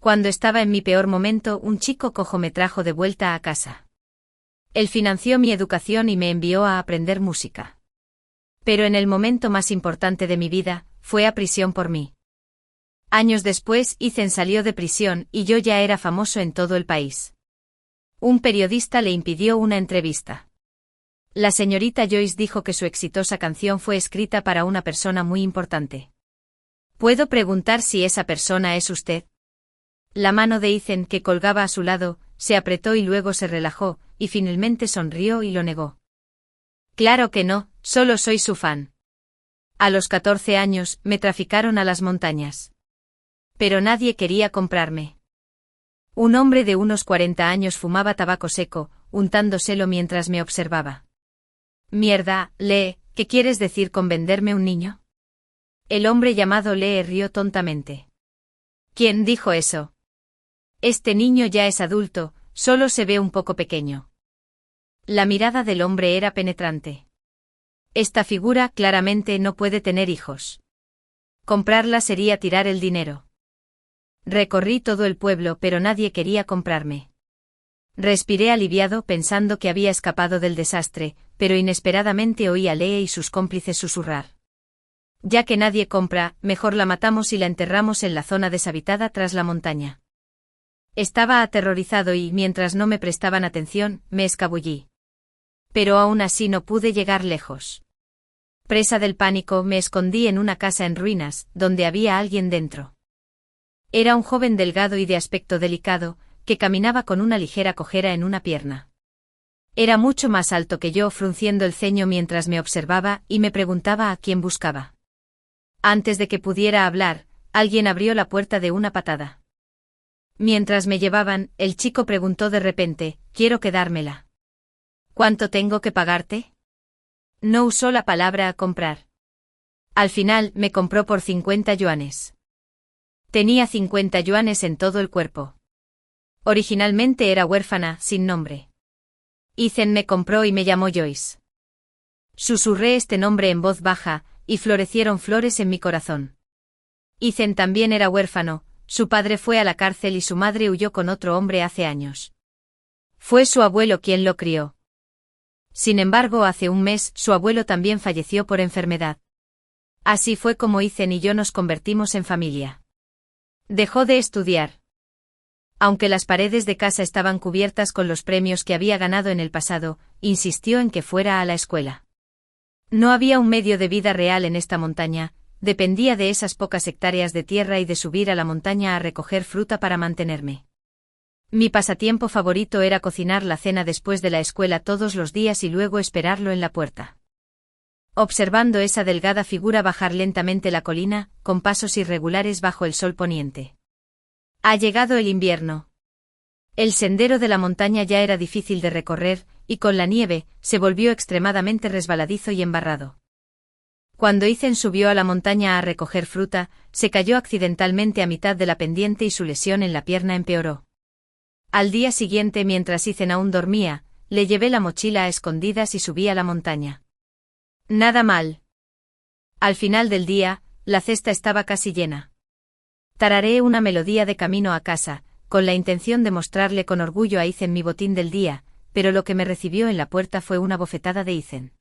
Cuando estaba en mi peor momento, un chico cojo me trajo de vuelta a casa. Él financió mi educación y me envió a aprender música. Pero en el momento más importante de mi vida, fue a prisión por mí. Años después, Ethan salió de prisión y yo ya era famoso en todo el país. Un periodista le impidió una entrevista. La señorita Joyce dijo que su exitosa canción fue escrita para una persona muy importante. ¿Puedo preguntar si esa persona es usted? La mano de Ethan, que colgaba a su lado, se apretó y luego se relajó, y finalmente sonrió y lo negó. Claro que no, solo soy su fan. A los 14 años, me traficaron a las montañas. Pero nadie quería comprarme. Un hombre de unos 40 años fumaba tabaco seco, untándoselo mientras me observaba. Mierda, Lee, ¿qué quieres decir con venderme un niño? El hombre llamado Lee rió tontamente. ¿Quién dijo eso? Este niño ya es adulto, solo se ve un poco pequeño. La mirada del hombre era penetrante. Esta figura claramente no puede tener hijos. Comprarla sería tirar el dinero. Recorrí todo el pueblo, pero nadie quería comprarme. Respiré aliviado pensando que había escapado del desastre, pero inesperadamente oí a Lee y sus cómplices susurrar. Ya que nadie compra, mejor la matamos y la enterramos en la zona deshabitada tras la montaña. Estaba aterrorizado y, mientras no me prestaban atención, me escabullí. Pero aún así no pude llegar lejos. Presa del pánico, me escondí en una casa en ruinas, donde había alguien dentro. Era un joven delgado y de aspecto delicado, que caminaba con una ligera cojera en una pierna. Era mucho más alto que yo, frunciendo el ceño mientras me observaba y me preguntaba a quién buscaba. Antes de que pudiera hablar, alguien abrió la puerta de una patada. Mientras me llevaban, el chico preguntó de repente, «¿Quiero quedármela? ¿Cuánto tengo que pagarte?» No usó la palabra comprar. Al final, me compró por 50 yuanes. Tenía 50 yuanes en todo el cuerpo. Originalmente era huérfana, sin nombre. Ethan me compró y me llamó Joyce. Susurré este nombre en voz baja, y florecieron flores en mi corazón. Ethan también era huérfano, su padre fue a la cárcel y su madre huyó con otro hombre hace años. Fue su abuelo quien lo crió. Sin embargo, hace un mes, su abuelo también falleció por enfermedad. Así fue como Ethan y yo nos convertimos en familia. Dejó de estudiar. Aunque las paredes de casa estaban cubiertas con los premios que había ganado en el pasado, insistió en que fuera a la escuela. No había un medio de vida real en esta montaña, dependía de esas pocas hectáreas de tierra y de subir a la montaña a recoger fruta para mantenerme. Mi pasatiempo favorito era cocinar la cena después de la escuela todos los días y luego esperarlo en la puerta. Observando esa delgada figura bajar lentamente la colina, con pasos irregulares bajo el sol poniente. Ha llegado el invierno. El sendero de la montaña ya era difícil de recorrer, y con la nieve, se volvió extremadamente resbaladizo y embarrado. Cuando Ethan subió a la montaña a recoger fruta, se cayó accidentalmente a mitad de la pendiente y su lesión en la pierna empeoró. Al día siguiente, mientras Ethan aún dormía, le llevé la mochila a escondidas y subí a la montaña. Nada mal. Al final del día, la cesta estaba casi llena. Tarareé una melodía de camino a casa, con la intención de mostrarle con orgullo a Ethan mi botín del día, pero lo que me recibió en la puerta fue una bofetada de Ethan.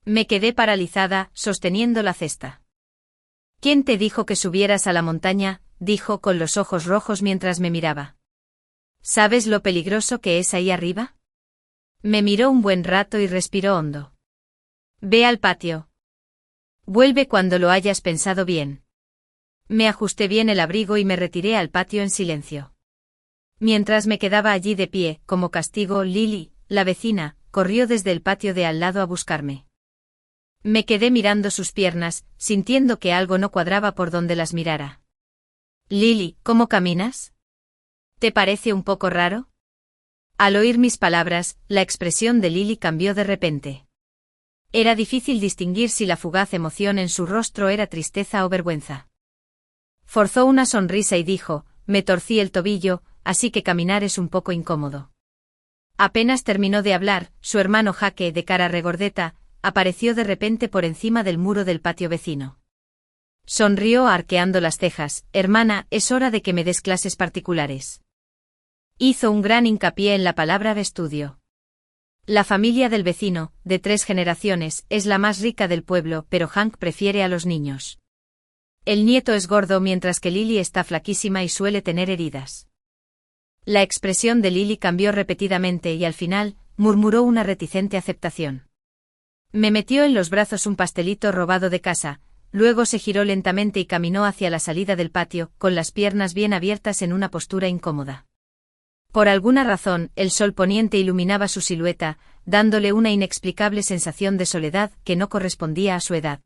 Me quedé paralizada, sosteniendo la cesta. ¿Quién te dijo que subieras a la montaña?, dijo con los ojos rojos mientras me miraba. ¿Sabes lo peligroso que es ahí arriba? Me miró un buen rato y respiró hondo. Ve al patio. Vuelve cuando lo hayas pensado bien. Me ajusté bien el abrigo y me retiré al patio en silencio. Mientras me quedaba allí de pie, como castigo, Lily, la vecina, corrió desde el patio de al lado a buscarme. Me quedé mirando sus piernas, sintiendo que algo no cuadraba por donde las mirara. Lily, ¿cómo caminas? ¿Te parece un poco raro? Al oír mis palabras, la expresión de Lily cambió de repente. Era difícil distinguir si la fugaz emoción en su rostro era tristeza o vergüenza. Forzó una sonrisa y dijo, me torcí el tobillo, así que caminar es un poco incómodo. Apenas terminó de hablar, su hermano Jake, de cara regordeta, apareció de repente por encima del muro del patio vecino. Sonrió arqueando las cejas. Hermana, es hora de que me des clases particulares. Hizo un gran hincapié en la palabra de estudio. La familia del vecino, de 3 generaciones, es la más rica del pueblo, pero Hank prefiere a los niños. El nieto es gordo mientras que Lily está flaquísima y suele tener heridas. La expresión de Lily cambió repetidamente y al final, murmuró una reticente aceptación. Me metió en los brazos un pastelito robado de casa, luego se giró lentamente y caminó hacia la salida del patio, con las piernas bien abiertas en una postura incómoda. Por alguna razón, el sol poniente iluminaba su silueta, dándole una inexplicable sensación de soledad que no correspondía a su edad.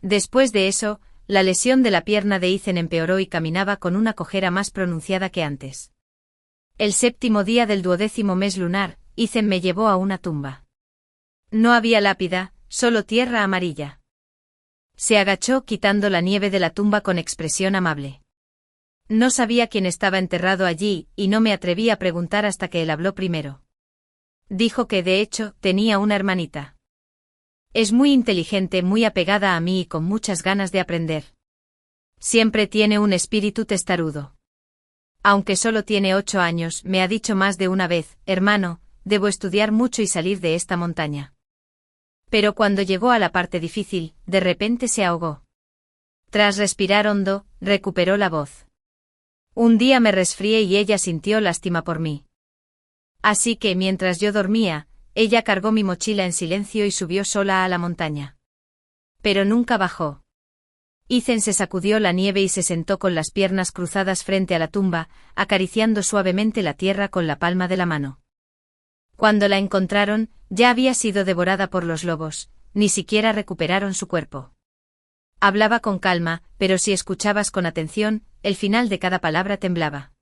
Después de eso, la lesión de la pierna de Ethan empeoró y caminaba con una cojera más pronunciada que antes. El 7º día del 12º mes lunar, Ethan me llevó a una tumba. No había lápida, solo tierra amarilla. Se agachó quitando la nieve de la tumba con expresión amable. No sabía quién estaba enterrado allí, y no me atreví a preguntar hasta que él habló primero. Dijo que, de hecho, tenía una hermanita. Es muy inteligente, muy apegada a mí y con muchas ganas de aprender. Siempre tiene un espíritu testarudo. Aunque solo tiene 8 años, me ha dicho más de una vez, hermano, debo estudiar mucho y salir de esta montaña. Pero cuando llegó a la parte difícil, de repente se ahogó. Tras respirar hondo, recuperó la voz. Un día me resfrié y ella sintió lástima por mí. Así que mientras yo dormía, ella cargó mi mochila en silencio y subió sola a la montaña. Pero nunca bajó. Ethan se sacudió la nieve y se sentó con las piernas cruzadas frente a la tumba, acariciando suavemente la tierra con la palma de la mano. Cuando la encontraron, ya había sido devorada por los lobos, ni siquiera recuperaron su cuerpo. Hablaba con calma, pero si escuchabas con atención, el final de cada palabra temblaba.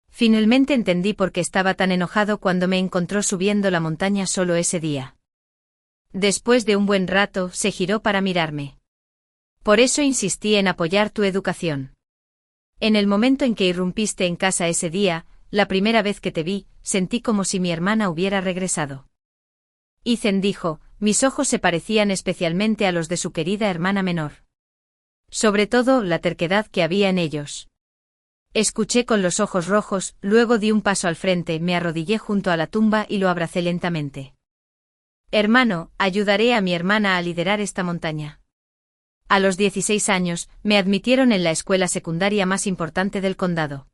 Finalmente entendí por qué estaba tan enojado cuando me encontró subiendo la montaña solo ese día. Después de un buen rato, se giró para mirarme. Por eso insistí en apoyar tu educación. En el momento en que irrumpiste en casa ese día, la primera vez que te vi, sentí como si mi hermana hubiera regresado. Ethan dijo, mis ojos se parecían especialmente a los de su querida hermana menor. Sobre todo, la terquedad que había en ellos. Escuché con los ojos rojos, luego di un paso al frente, me arrodillé junto a la tumba y lo abracé lentamente. Hermano, ayudaré a mi hermana a liderar esta montaña. A los 16 años, me admitieron en la escuela secundaria más importante del condado.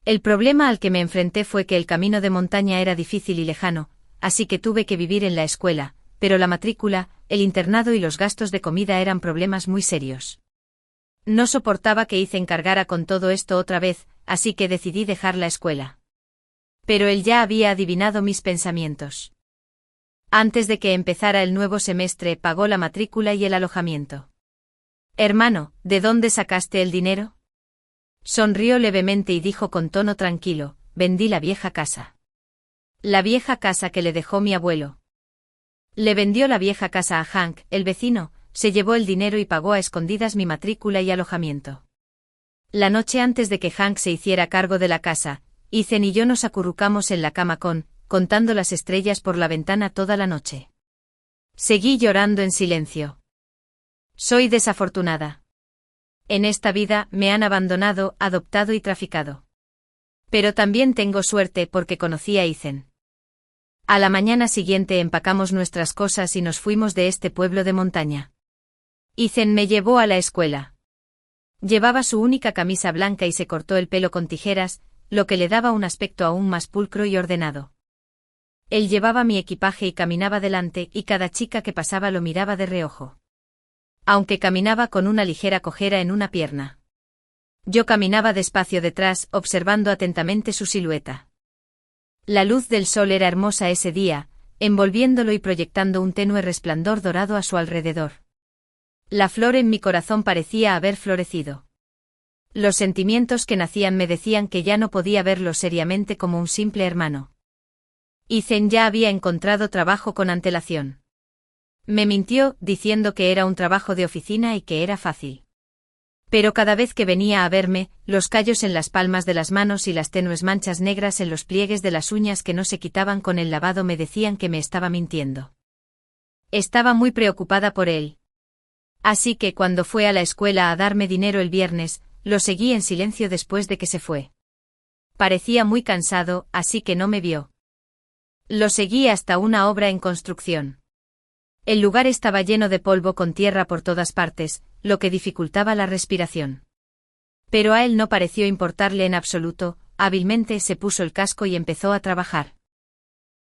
El problema al que me enfrenté fue que el camino de montaña era difícil y lejano, así que tuve que vivir en la escuela, pero la matrícula, el internado y los gastos de comida eran problemas muy serios. No soportaba que Ethan cargara con todo esto otra vez, así que decidí dejar la escuela. Pero él ya había adivinado mis pensamientos. Antes de que empezara el nuevo semestre, pagó la matrícula y el alojamiento. Hermano, ¿de dónde sacaste el dinero? Sonrió levemente y dijo con tono tranquilo, vendí la vieja casa. La vieja casa que le dejó mi abuelo. Le vendió la vieja casa a Hank, el vecino, se llevó el dinero y pagó a escondidas mi matrícula y alojamiento. La noche antes de que Hank se hiciera cargo de la casa, Ethan y yo nos acurrucamos en la cama contando las estrellas por la ventana toda la noche. Seguí llorando en silencio. Soy desafortunada. En esta vida me han abandonado, adoptado y traficado. Pero también tengo suerte porque conocí a Ethan. A la mañana siguiente empacamos nuestras cosas y nos fuimos de este pueblo de montaña. Ethan me llevó a la escuela. Llevaba su única camisa blanca y se cortó el pelo con tijeras, lo que le daba un aspecto aún más pulcro y ordenado. Él llevaba mi equipaje y caminaba delante, y cada chica que pasaba lo miraba de reojo. Aunque caminaba con una ligera cojera en una pierna. Yo caminaba despacio detrás, observando atentamente su silueta. La luz del sol era hermosa ese día, envolviéndolo y proyectando un tenue resplandor dorado a su alrededor. La flor en mi corazón parecía haber florecido. Los sentimientos que nacían me decían que ya no podía verlo seriamente como un simple hermano. Ethan ya había encontrado trabajo con antelación. Me mintió, diciendo que era un trabajo de oficina y que era fácil. Pero cada vez que venía a verme, los callos en las palmas de las manos y las tenues manchas negras en los pliegues de las uñas que no se quitaban con el lavado me decían que me estaba mintiendo. Estaba muy preocupada por él. Así que cuando fue a la escuela a darme dinero el viernes, lo seguí en silencio después de que se fue. Parecía muy cansado, así que no me vio. Lo seguí hasta una obra en construcción. El lugar estaba lleno de polvo con tierra por todas partes, lo que dificultaba la respiración. Pero a él no pareció importarle en absoluto, hábilmente se puso el casco y empezó a trabajar.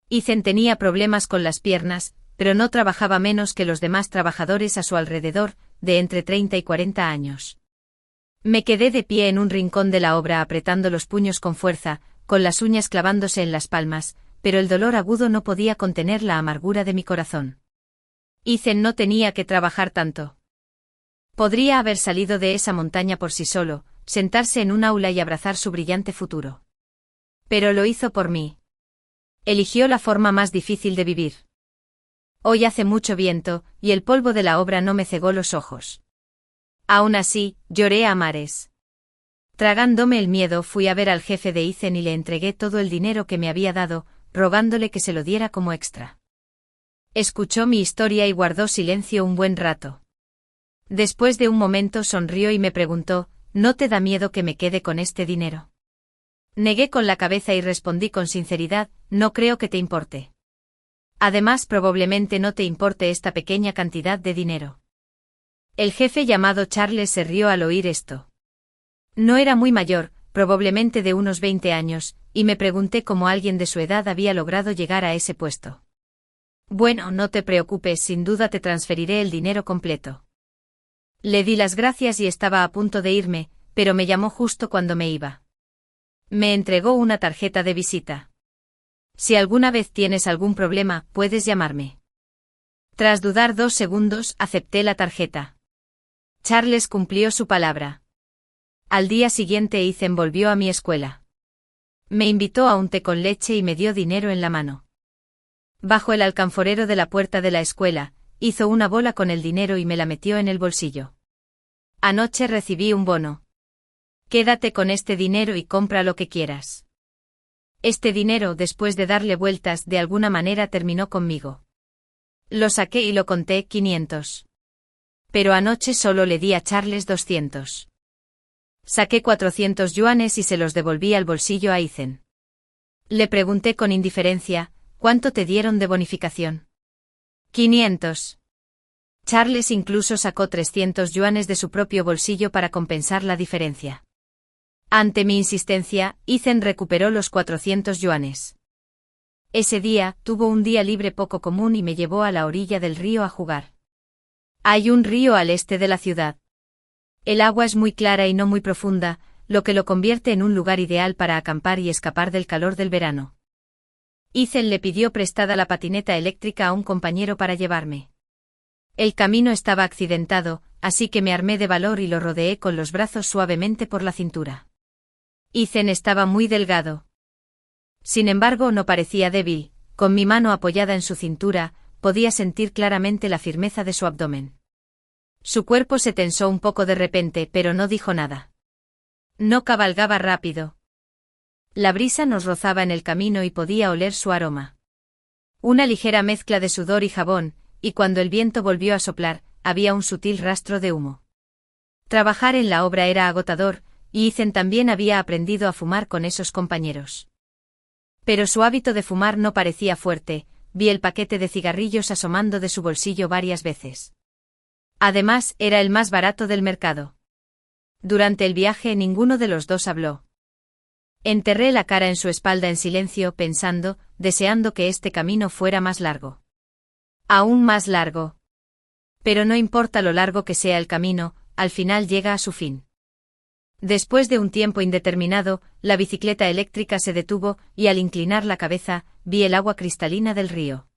Ethan tenía problemas con las piernas, pero no trabajaba menos que los demás trabajadores a su alrededor, de entre 30 y 40 años. Me quedé de pie en un rincón de la obra apretando los puños con fuerza, con las uñas clavándose en las palmas, pero el dolor agudo no podía contener la amargura de mi corazón. Ethan no tenía que trabajar tanto. Podría haber salido de esa montaña por sí solo, sentarse en un aula y abrazar su brillante futuro. Pero lo hizo por mí. Eligió la forma más difícil de vivir. Hoy hace mucho viento, y el polvo de la obra no me cegó los ojos. Aún así, lloré a mares. Tragándome el miedo fui a ver al jefe de Ethan y le entregué todo el dinero que me había dado, rogándole que se lo diera como extra. Escuchó mi historia y guardó silencio un buen rato. Después de un momento sonrió y me preguntó, ¿no te da miedo que me quede con este dinero? Negué con la cabeza y respondí con sinceridad, no creo que te importe. Además, probablemente no te importe esta pequeña cantidad de dinero. El jefe llamado Charles se rió al oír esto. No era muy mayor, probablemente de unos 20 años, y me pregunté cómo alguien de su edad había logrado llegar a ese puesto. Bueno, no te preocupes, sin duda te transferiré el dinero completo. Le di las gracias y estaba a punto de irme, pero me llamó justo cuando me iba. Me entregó una tarjeta de visita. Si alguna vez tienes algún problema, puedes llamarme. Tras dudar 2 segundos, acepté la tarjeta. Charles cumplió su palabra. Al día siguiente Ethan volvió a mi escuela. Me invitó a un té con leche y me dio dinero en la mano. Bajo el alcanforero de la puerta de la escuela, hizo una bola con el dinero y me la metió en el bolsillo. Anoche recibí un bono. Quédate con este dinero y compra lo que quieras. Este dinero, después de darle vueltas, de alguna manera terminó conmigo. Lo saqué y lo conté 500. Pero anoche solo le di a Charles 200. Saqué 400 yuanes y se los devolví al bolsillo a Ethan. Le pregunté con indiferencia, ¿cuánto te dieron de bonificación? 500. Charles incluso sacó 300 yuanes de su propio bolsillo para compensar la diferencia. Ante mi insistencia, Ethan recuperó los 400 yuanes. Ese día, tuvo un día libre poco común y me llevó a la orilla del río a jugar. Hay un río al este de la ciudad. El agua es muy clara y no muy profunda, lo que lo convierte en un lugar ideal para acampar y escapar del calor del verano. Ethan le pidió prestada la patineta eléctrica a un compañero para llevarme. El camino estaba accidentado, así que me armé de valor y lo rodeé con los brazos suavemente por la cintura. Ethan estaba muy delgado. Sin embargo, no parecía débil, con mi mano apoyada en su cintura, podía sentir claramente la firmeza de su abdomen. Su cuerpo se tensó un poco de repente, pero no dijo nada. No cabalgaba rápido. La brisa nos rozaba en el camino y podía oler su aroma. Una ligera mezcla de sudor y jabón, y cuando el viento volvió a soplar, había un sutil rastro de humo. Trabajar en la obra era agotador, y Ethan también había aprendido a fumar con esos compañeros. Pero su hábito de fumar no parecía fuerte, vi el paquete de cigarrillos asomando de su bolsillo varias veces. Además, era el más barato del mercado. Durante el viaje ninguno de los dos habló. Enterré la cara en su espalda en silencio pensando, deseando que este camino fuera más largo. Aún más largo. Pero no importa lo largo que sea el camino, al final llega a su fin. Después de un tiempo indeterminado, la bicicleta eléctrica se detuvo y al inclinar la cabeza, vi el agua cristalina del río.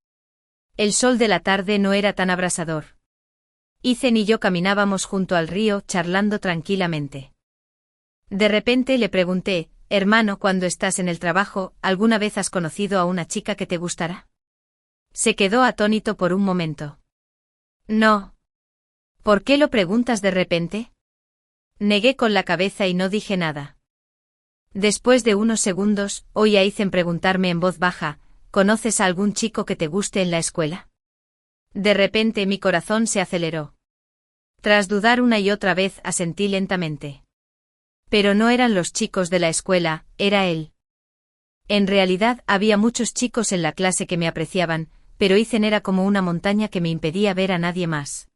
El sol de la tarde no era tan abrasador. Ethan y yo caminábamos junto al río, charlando tranquilamente. De repente le pregunté, hermano, cuando estás en el trabajo, ¿alguna vez has conocido a una chica que te gustará? Se quedó atónito por un momento. No. ¿Por qué lo preguntas de repente? Negué con la cabeza y no dije nada. Después de unos segundos, oí a Ethan preguntarme en voz baja, ¿conoces a algún chico que te guste en la escuela? De repente mi corazón se aceleró. Tras dudar una y otra vez, asentí lentamente. Pero no eran los chicos de la escuela, era él. En realidad, había muchos chicos en la clase que me apreciaban, pero Ethan era como una montaña que me impedía ver a nadie más.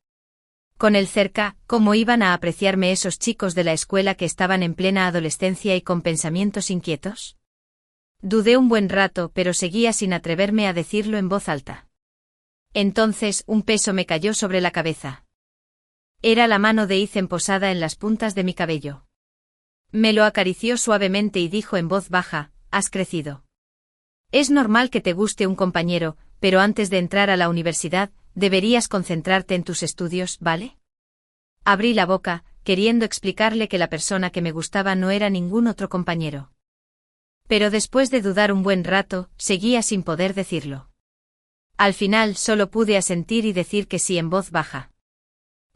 Con él cerca, ¿cómo iban a apreciarme esos chicos de la escuela que estaban en plena adolescencia y con pensamientos inquietos? Dudé un buen rato, pero seguía sin atreverme a decirlo en voz alta. Entonces, un peso me cayó sobre la cabeza. Era la mano de Ethan posada en las puntas de mi cabello. Me lo acarició suavemente y dijo en voz baja: «Has crecido. Es normal que te guste un compañero, pero antes de entrar a la universidad, deberías concentrarte en tus estudios, ¿vale?» Abrí la boca, queriendo explicarle que la persona que me gustaba no era ningún otro compañero. Pero después de dudar un buen rato, seguía sin poder decirlo. Al final solo pude asentir y decir que sí en voz baja.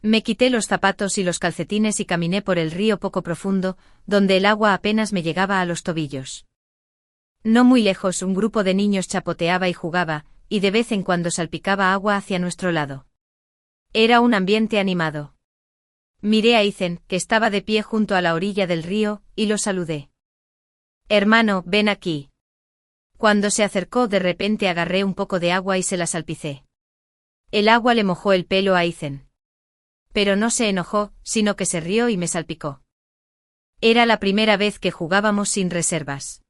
Me quité los zapatos y los calcetines y caminé por el río poco profundo, donde el agua apenas me llegaba a los tobillos. No muy lejos un grupo de niños chapoteaba y jugaba, y de vez en cuando salpicaba agua hacia nuestro lado. Era un ambiente animado. Miré a Ethan, que estaba de pie junto a la orilla del río, y lo saludé. «Hermano, ven aquí». Cuando se acercó de repente agarré un poco de agua y se la salpicé. El agua le mojó el pelo a Ethan. Pero no se enojó, sino que se rió y me salpicó. Era la primera vez que jugábamos sin reservas.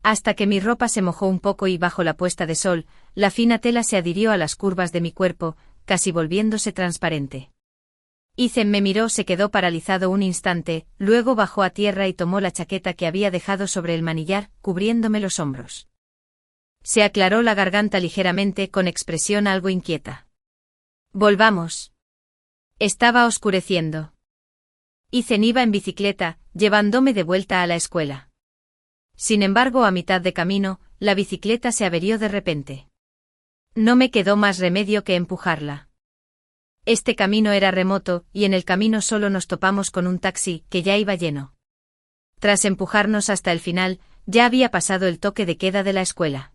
Hasta que mi ropa se mojó un poco y bajo la puesta de sol, la fina tela se adhirió a las curvas de mi cuerpo, casi volviéndose transparente. Ethan me miró, se quedó paralizado un instante, luego bajó a tierra y tomó la chaqueta que había dejado sobre el manillar, cubriéndome los hombros. Se aclaró la garganta ligeramente con expresión algo inquieta. «Volvamos». Estaba oscureciendo. Ethan iba en bicicleta, llevándome de vuelta a la escuela. Sin embargo, a mitad de camino, la bicicleta se averió de repente. No me quedó más remedio que empujarla. Este camino era remoto, y en el camino solo nos topamos con un taxi, que ya iba lleno. Tras empujarnos hasta el final, ya había pasado el toque de queda de la escuela.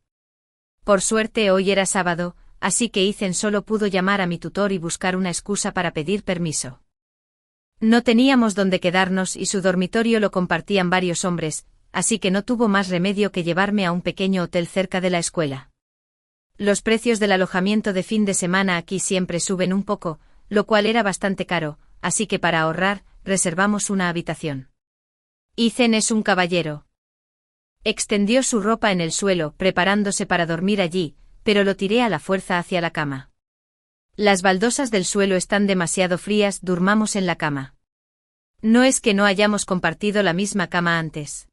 Por suerte hoy era sábado, así que Ethan solo pudo llamar a mi tutor y buscar una excusa para pedir permiso. No teníamos dónde quedarnos y su dormitorio lo compartían varios hombres, así que no tuvo más remedio que llevarme a un pequeño hotel cerca de la escuela. Los precios del alojamiento de fin de semana aquí siempre suben un poco, lo cual era bastante caro, así que para ahorrar, reservamos una habitación. Ethan es un caballero. Extendió su ropa en el suelo, preparándose para dormir allí, pero lo tiré a la fuerza hacia la cama. Las baldosas del suelo están demasiado frías, durmamos en la cama. No es que no hayamos compartido la misma cama antes.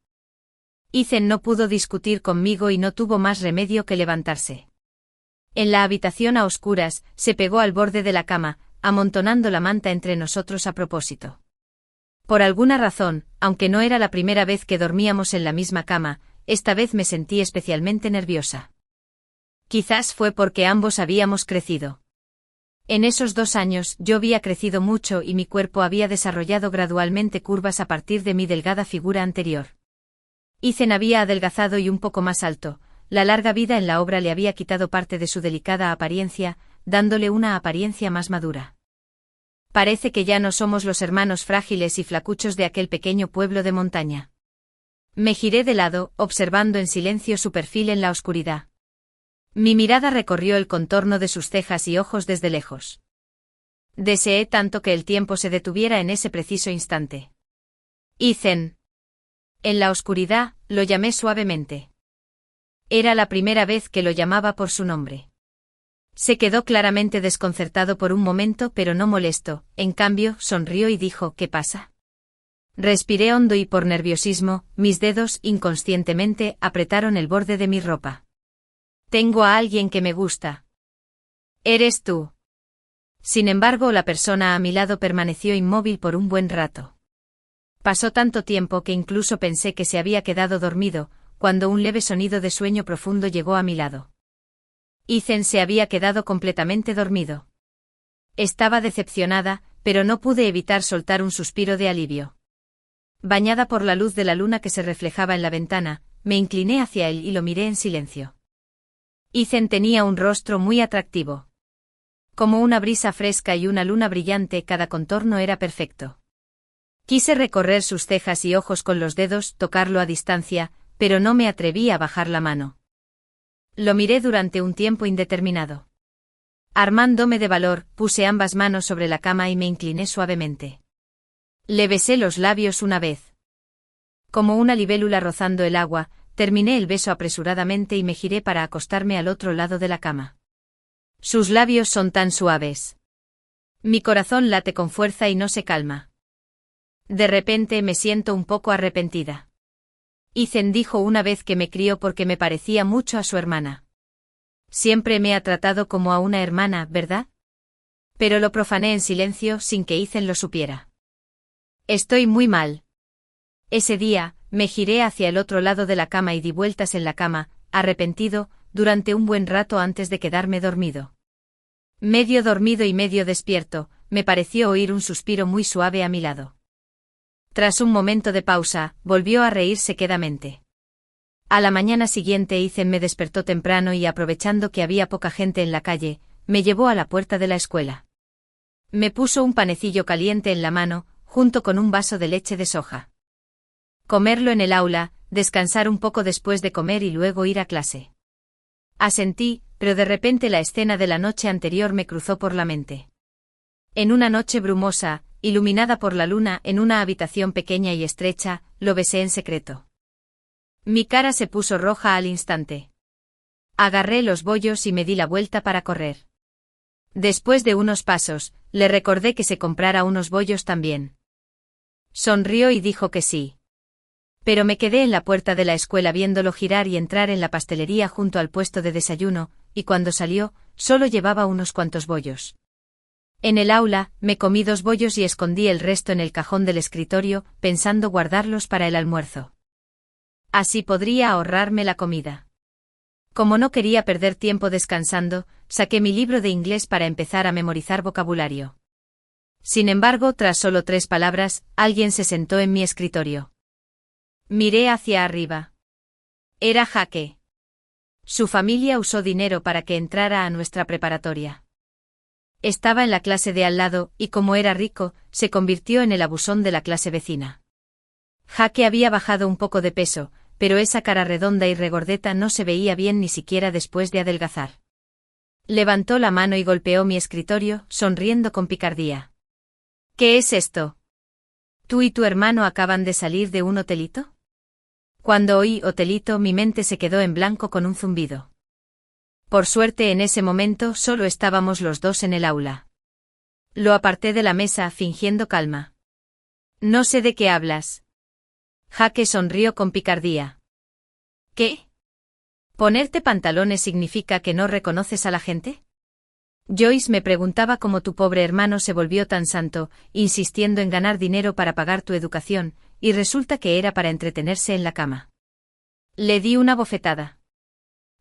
Ethan no pudo discutir conmigo y no tuvo más remedio que levantarse. En la habitación a oscuras, se pegó al borde de la cama, amontonando la manta entre nosotros a propósito. Por alguna razón, aunque no era la primera vez que dormíamos en la misma cama, esta vez me sentí especialmente nerviosa. Quizás fue porque ambos habíamos crecido. En esos 2 años yo había crecido mucho y mi cuerpo había desarrollado gradualmente curvas a partir de mi delgada figura anterior. Ethan había adelgazado y un poco más alto, la larga vida en la obra le había quitado parte de su delicada apariencia, dándole una apariencia más madura. Parece que ya no somos los hermanos frágiles y flacuchos de aquel pequeño pueblo de montaña. Me giré de lado, observando en silencio su perfil en la oscuridad. Mi mirada recorrió el contorno de sus cejas y ojos desde lejos. Deseé tanto que el tiempo se detuviera en ese preciso instante. Ethan. En la oscuridad, lo llamé suavemente. Era la primera vez que lo llamaba por su nombre. Se quedó claramente desconcertado por un momento, pero no molesto, en cambio, sonrió y dijo: «¿Qué pasa?». Respiré hondo y por nerviosismo, mis dedos, inconscientemente, apretaron el borde de mi ropa. «Tengo a alguien que me gusta». «¿Eres tú?». Sin embargo, la persona a mi lado permaneció inmóvil por un buen rato. Pasó tanto tiempo que incluso pensé que se había quedado dormido, cuando un leve sonido de sueño profundo llegó a mi lado. Ethan se había quedado completamente dormido. Estaba decepcionada, pero no pude evitar soltar un suspiro de alivio. Bañada por la luz de la luna que se reflejaba en la ventana, me incliné hacia él y lo miré en silencio. Ethan tenía un rostro muy atractivo. Como una brisa fresca y una luna brillante, cada contorno era perfecto. Quise recorrer sus cejas y ojos con los dedos, tocarlo a distancia, pero no me atreví a bajar la mano. Lo miré durante un tiempo indeterminado. Armándome de valor, puse ambas manos sobre la cama y me incliné suavemente. Le besé los labios una vez. Como una libélula rozando el agua, terminé el beso apresuradamente y me giré para acostarme al otro lado de la cama. Sus labios son tan suaves. Mi corazón late con fuerza y no se calma. De repente me siento un poco arrepentida. Ethan dijo una vez que me crió porque me parecía mucho a su hermana. Siempre me ha tratado como a una hermana, ¿verdad? Pero lo profané en silencio sin que Ethan lo supiera. Estoy muy mal. Ese día, me giré hacia el otro lado de la cama y di vueltas en la cama, arrepentido, durante un buen rato antes de quedarme dormido. Medio dormido y medio despierto, me pareció oír un suspiro muy suave a mi lado. Tras un momento de pausa, volvió a reírse quedamente. A la mañana siguiente Ethan me despertó temprano y aprovechando que había poca gente en la calle, me llevó a la puerta de la escuela. Me puso un panecillo caliente en la mano, junto con un vaso de leche de soja. Comerlo en el aula, descansar un poco después de comer y luego ir a clase. Asentí, pero de repente la escena de la noche anterior me cruzó por la mente. En una noche brumosa, iluminada por la luna en una habitación pequeña y estrecha, lo besé en secreto. Mi cara se puso roja al instante. Agarré los bollos y me di la vuelta para correr. Después de unos pasos, le recordé que se comprara unos bollos también. Sonrió y dijo que sí. Pero me quedé en la puerta de la escuela viéndolo girar y entrar en la pastelería junto al puesto de desayuno, y cuando salió, solo llevaba unos cuantos bollos. En el aula, me comí 2 bollos y escondí el resto en el cajón del escritorio, pensando guardarlos para el almuerzo. Así podría ahorrarme la comida. Como no quería perder tiempo descansando, saqué mi libro de inglés para empezar a memorizar vocabulario. Sin embargo, tras solo 3 palabras, alguien se sentó en mi escritorio. Miré hacia arriba. Era Jake. Su familia usó dinero para que entrara a nuestra preparatoria. Estaba en la clase de al lado, y como era rico, se convirtió en el abusón de la clase vecina. Jake había bajado un poco de peso, pero esa cara redonda y regordeta no se veía bien ni siquiera después de adelgazar. Levantó la mano y golpeó mi escritorio, sonriendo con picardía. ¿Qué es esto? ¿Tú y tu hermano acaban de salir de un hotelito? Cuando oí hotelito, mi mente se quedó en blanco con un zumbido. Por suerte en ese momento solo estábamos los dos en el aula. Lo aparté de la mesa fingiendo calma. No sé de qué hablas. Jake sonrió con picardía. ¿Qué? ¿Ponerte pantalones significa que no reconoces a la gente? Joyce me preguntaba cómo tu pobre hermano se volvió tan santo, insistiendo en ganar dinero para pagar tu educación, y resulta que era para entretenerse en la cama. Le di una bofetada.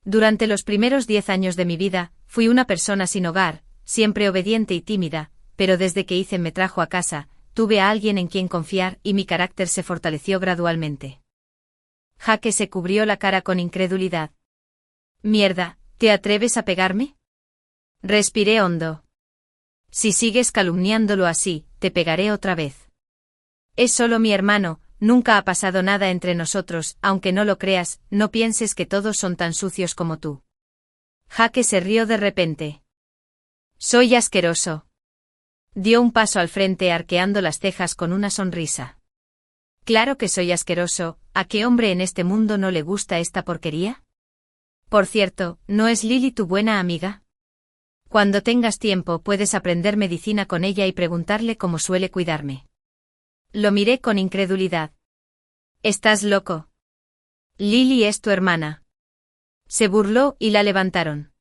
Durante los primeros 10 años de mi vida, fui una persona sin hogar, siempre obediente y tímida, pero desde que Ethan me trajo a casa, tuve a alguien en quien confiar y mi carácter se fortaleció gradualmente. Jake se cubrió la cara con incredulidad. Mierda, ¿te atreves a pegarme? Respiré hondo. Si sigues calumniándolo así, te pegaré otra vez. Es solo mi hermano, nunca ha pasado nada entre nosotros, aunque no lo creas, no pienses que todos son tan sucios como tú. Jake se rió de repente. Soy asqueroso. Dio un paso al frente arqueando las cejas con una sonrisa. Claro que soy asqueroso, ¿a qué hombre en este mundo no le gusta esta porquería? Por cierto, ¿no es Lily tu buena amiga? Cuando tengas tiempo puedes aprender medicina con ella y preguntarle cómo suele cuidarme. Lo miré con incredulidad. ¿Estás loco? Lily es tu hermana. Se burló y la levantaron.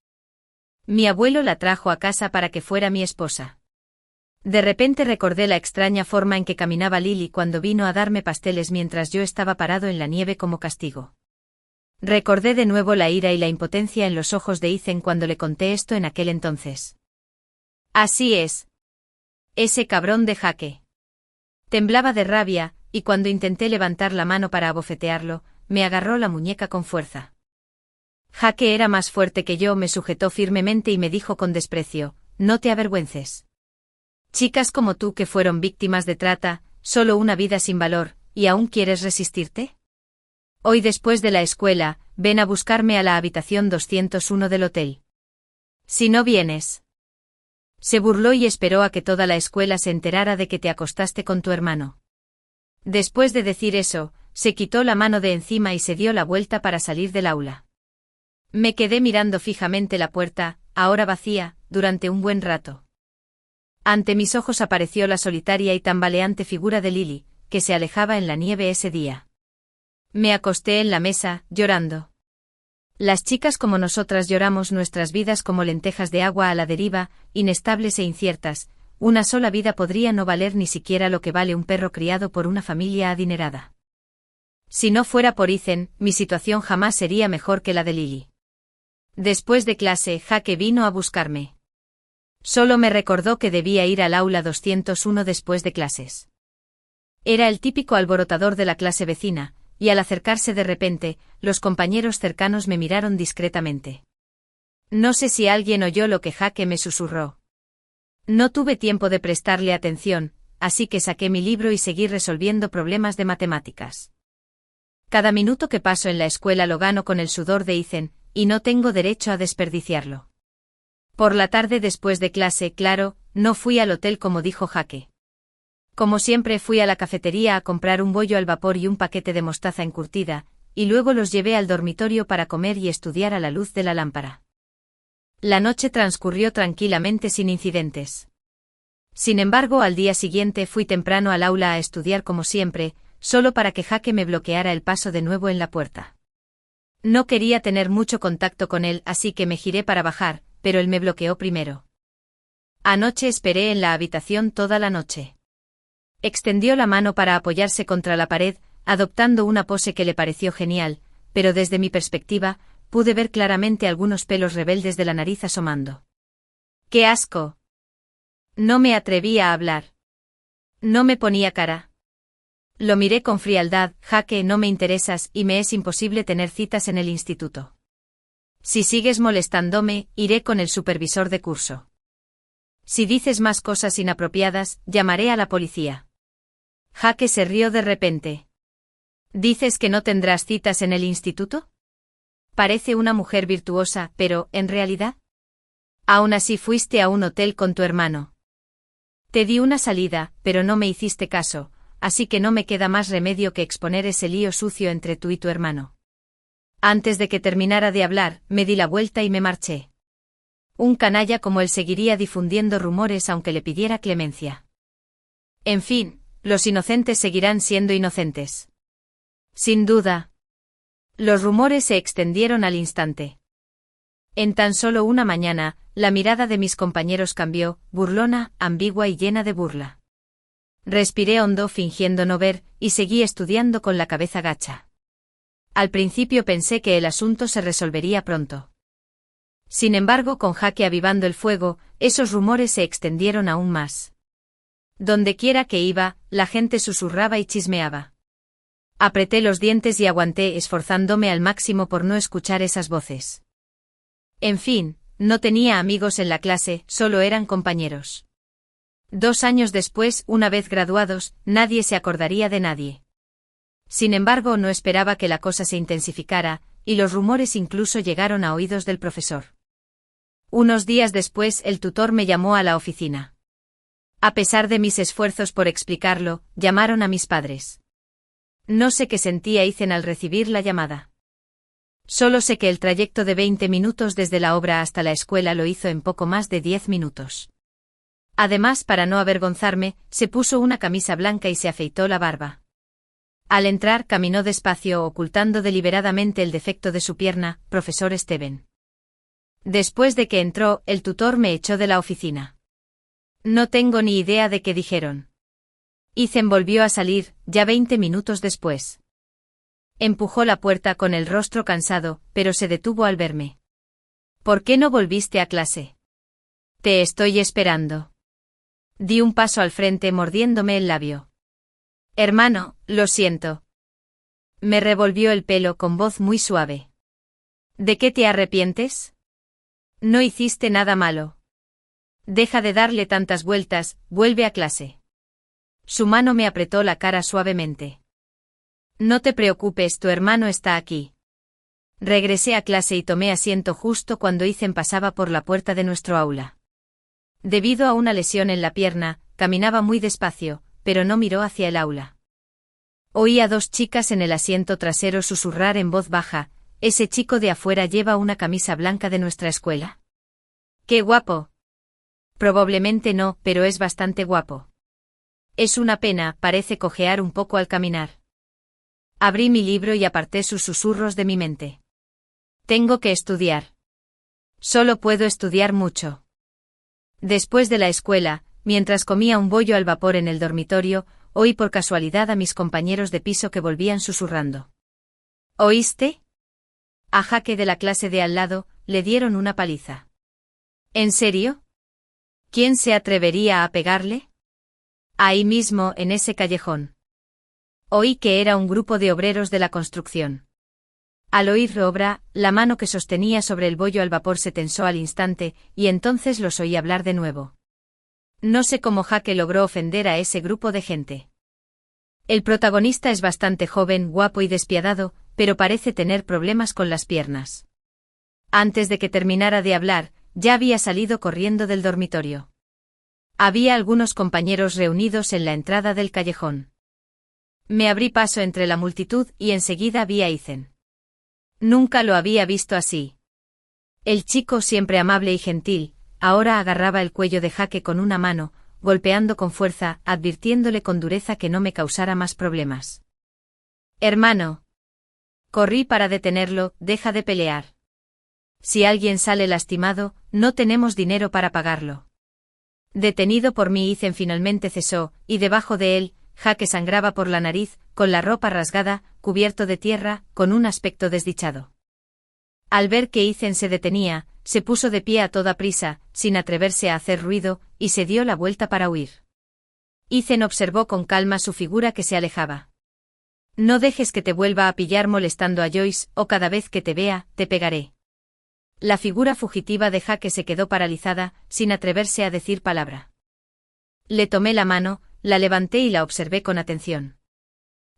Mi abuelo la trajo a casa para que fuera mi esposa. De repente recordé la extraña forma en que caminaba Lily cuando vino a darme pasteles mientras yo estaba parado en la nieve como castigo. Recordé de nuevo la ira y la impotencia en los ojos de Ethan cuando le conté esto en aquel entonces. Así es. Ese cabrón de Jake. Temblaba de rabia, y cuando intenté levantar la mano para abofetearlo, me agarró la muñeca con fuerza. Jake era más fuerte que yo, me sujetó firmemente y me dijo con desprecio, no te avergüences. Chicas como tú que fueron víctimas de trata, solo una vida sin valor, ¿y aún quieres resistirte? Hoy después de la escuela, ven a buscarme a la habitación 201 del hotel. Si no vienes. Se burló y esperó a que toda la escuela se enterara de que te acostaste con tu hermano. Después de decir eso, se quitó la mano de encima y se dio la vuelta para salir del aula. Me quedé mirando fijamente la puerta, ahora vacía, durante un buen rato. Ante mis ojos apareció la solitaria y tambaleante figura de Lily, que se alejaba en la nieve ese día. Me acosté en la mesa, llorando. Las chicas como nosotras lloramos nuestras vidas como lentejas de agua a la deriva, inestables e inciertas. Una sola vida podría no valer ni siquiera lo que vale un perro criado por una familia adinerada. Si no fuera por Ethan, mi situación jamás sería mejor que la de Lily. Después de clase, Jake vino a buscarme. Solo me recordó que debía ir al aula 201 después de clases. Era el típico alborotador de la clase vecina, y al acercarse de repente, los compañeros cercanos me miraron discretamente. No sé si alguien oyó lo que Jake me susurró. No tuve tiempo de prestarle atención, así que saqué mi libro y seguí resolviendo problemas de matemáticas. Cada minuto que paso en la escuela lo gano con el sudor de Ethan, y no tengo derecho a desperdiciarlo. Por la tarde después de clase, claro, no fui al hotel como dijo Jake. Como siempre fui a la cafetería a comprar un bollo al vapor y un paquete de mostaza encurtida, y luego los llevé al dormitorio para comer y estudiar a la luz de la lámpara. La noche transcurrió tranquilamente sin incidentes. Sin embargo, al día siguiente fui temprano al aula a estudiar como siempre, solo para que Jake me bloqueara el paso de nuevo en la puerta. No quería tener mucho contacto con él, así que me giré para bajar, pero él me bloqueó primero. Anoche esperé en la habitación toda la noche. Extendió la mano para apoyarse contra la pared, adoptando una pose que le pareció genial, pero desde mi perspectiva, pude ver claramente algunos pelos rebeldes de la nariz asomando. ¡Qué asco! No me atreví a hablar. No me ponía cara. Lo miré con frialdad. Jake, no me interesas y me es imposible tener citas en el instituto. Si sigues molestándome, iré con el supervisor de curso. Si dices más cosas inapropiadas, llamaré a la policía. Jake se rió de repente. ¿Dices que no tendrás citas en el instituto? Parece una mujer virtuosa, pero, ¿en realidad? Aún así fuiste a un hotel con tu hermano. Te di una salida, pero no me hiciste caso, así que no me queda más remedio que exponer ese lío sucio entre tú y tu hermano. Antes de que terminara de hablar, me di la vuelta y me marché. Un canalla como él seguiría difundiendo rumores aunque le pidiera clemencia. En fin, los inocentes seguirán siendo inocentes. Sin duda. Los rumores se extendieron al instante. En tan solo una mañana, la mirada de mis compañeros cambió, burlona, ambigua y llena de burla. Respiré hondo fingiendo no ver, y seguí estudiando con la cabeza gacha. Al principio pensé que el asunto se resolvería pronto. Sin embargo, con Jake avivando el fuego, esos rumores se extendieron aún más. Dondequiera que iba, la gente susurraba y chismeaba. Apreté los dientes y aguanté esforzándome al máximo por no escuchar esas voces. En fin, no tenía amigos en la clase, solo eran compañeros. 2 años después, una vez graduados, nadie se acordaría de nadie. Sin embargo, no esperaba que la cosa se intensificara, y los rumores incluso llegaron a oídos del profesor. Unos días después, el tutor me llamó a la oficina. A pesar de mis esfuerzos por explicarlo, llamaron a mis padres. No sé qué sentía Ethan al recibir la llamada. Solo sé que el trayecto de 20 minutos desde la obra hasta la escuela lo hizo en poco más de 10 minutos. Además, para no avergonzarme, se puso una camisa blanca y se afeitó la barba. Al entrar, caminó despacio, ocultando deliberadamente el defecto de su pierna. Profesor Steven. Después de que entró, el tutor me echó de la oficina. No tengo ni idea de qué dijeron. Ethan volvió a salir, ya 20 minutos después. Empujó la puerta con el rostro cansado, pero se detuvo al verme. ¿Por qué no volviste a clase? Te estoy esperando. Di un paso al frente mordiéndome el labio. Hermano, lo siento. Me revolvió el pelo con voz muy suave. ¿De qué te arrepientes? No hiciste nada malo. Deja de darle tantas vueltas, vuelve a clase. Su mano me apretó la cara suavemente. No te preocupes, tu hermano está aquí. Regresé a clase y tomé asiento justo cuando Ethan pasaba por la puerta de nuestro aula. Debido a una lesión en la pierna, caminaba muy despacio, pero no miró hacia el aula. Oí a dos chicas en el asiento trasero susurrar en voz baja: «¿Ese chico de afuera lleva una camisa blanca de nuestra escuela?» «¡Qué guapo!» Probablemente no, pero es bastante guapo. Es una pena, parece cojear un poco al caminar. Abrí mi libro y aparté sus susurros de mi mente. Tengo que estudiar. Solo puedo estudiar mucho. Después de la escuela, mientras comía un bollo al vapor en el dormitorio, oí por casualidad a mis compañeros de piso que volvían susurrando. ¿Oíste? A Jake de la clase de al lado, le dieron una paliza. ¿En serio? ¿Quién se atrevería a pegarle? Ahí mismo, en ese callejón. Oí que era un grupo de obreros de la construcción. Al oír obra, la mano que sostenía sobre el bollo al vapor se tensó al instante, y entonces los oí hablar de nuevo. No sé cómo Jake logró ofender a ese grupo de gente. El protagonista es bastante joven, guapo y despiadado, pero parece tener problemas con las piernas. Antes de que terminara de hablar, ya había salido corriendo del dormitorio. Había algunos compañeros reunidos en la entrada del callejón. Me abrí paso entre la multitud y enseguida vi a Ethan. Nunca lo había visto así. El chico, siempre amable y gentil, ahora agarraba el cuello de Jake con una mano, golpeando con fuerza, advirtiéndole con dureza que no me causara más problemas. «Hermano». Corrí para detenerlo: «Deja de pelear. Si alguien sale lastimado, no tenemos dinero para pagarlo». Detenido por mí, Ethan finalmente cesó, y debajo de él, Jake sangraba por la nariz, con la ropa rasgada, cubierto de tierra, con un aspecto desdichado. Al ver que Ethan se detenía, se puso de pie a toda prisa, sin atreverse a hacer ruido, y se dio la vuelta para huir. Ethan observó con calma su figura que se alejaba. «No dejes que te vuelva a pillar molestando a Joyce, o cada vez que te vea, te pegaré». La figura fugitiva de Jake se quedó paralizada, sin atreverse a decir palabra. Le tomé la mano, la levanté y la observé con atención.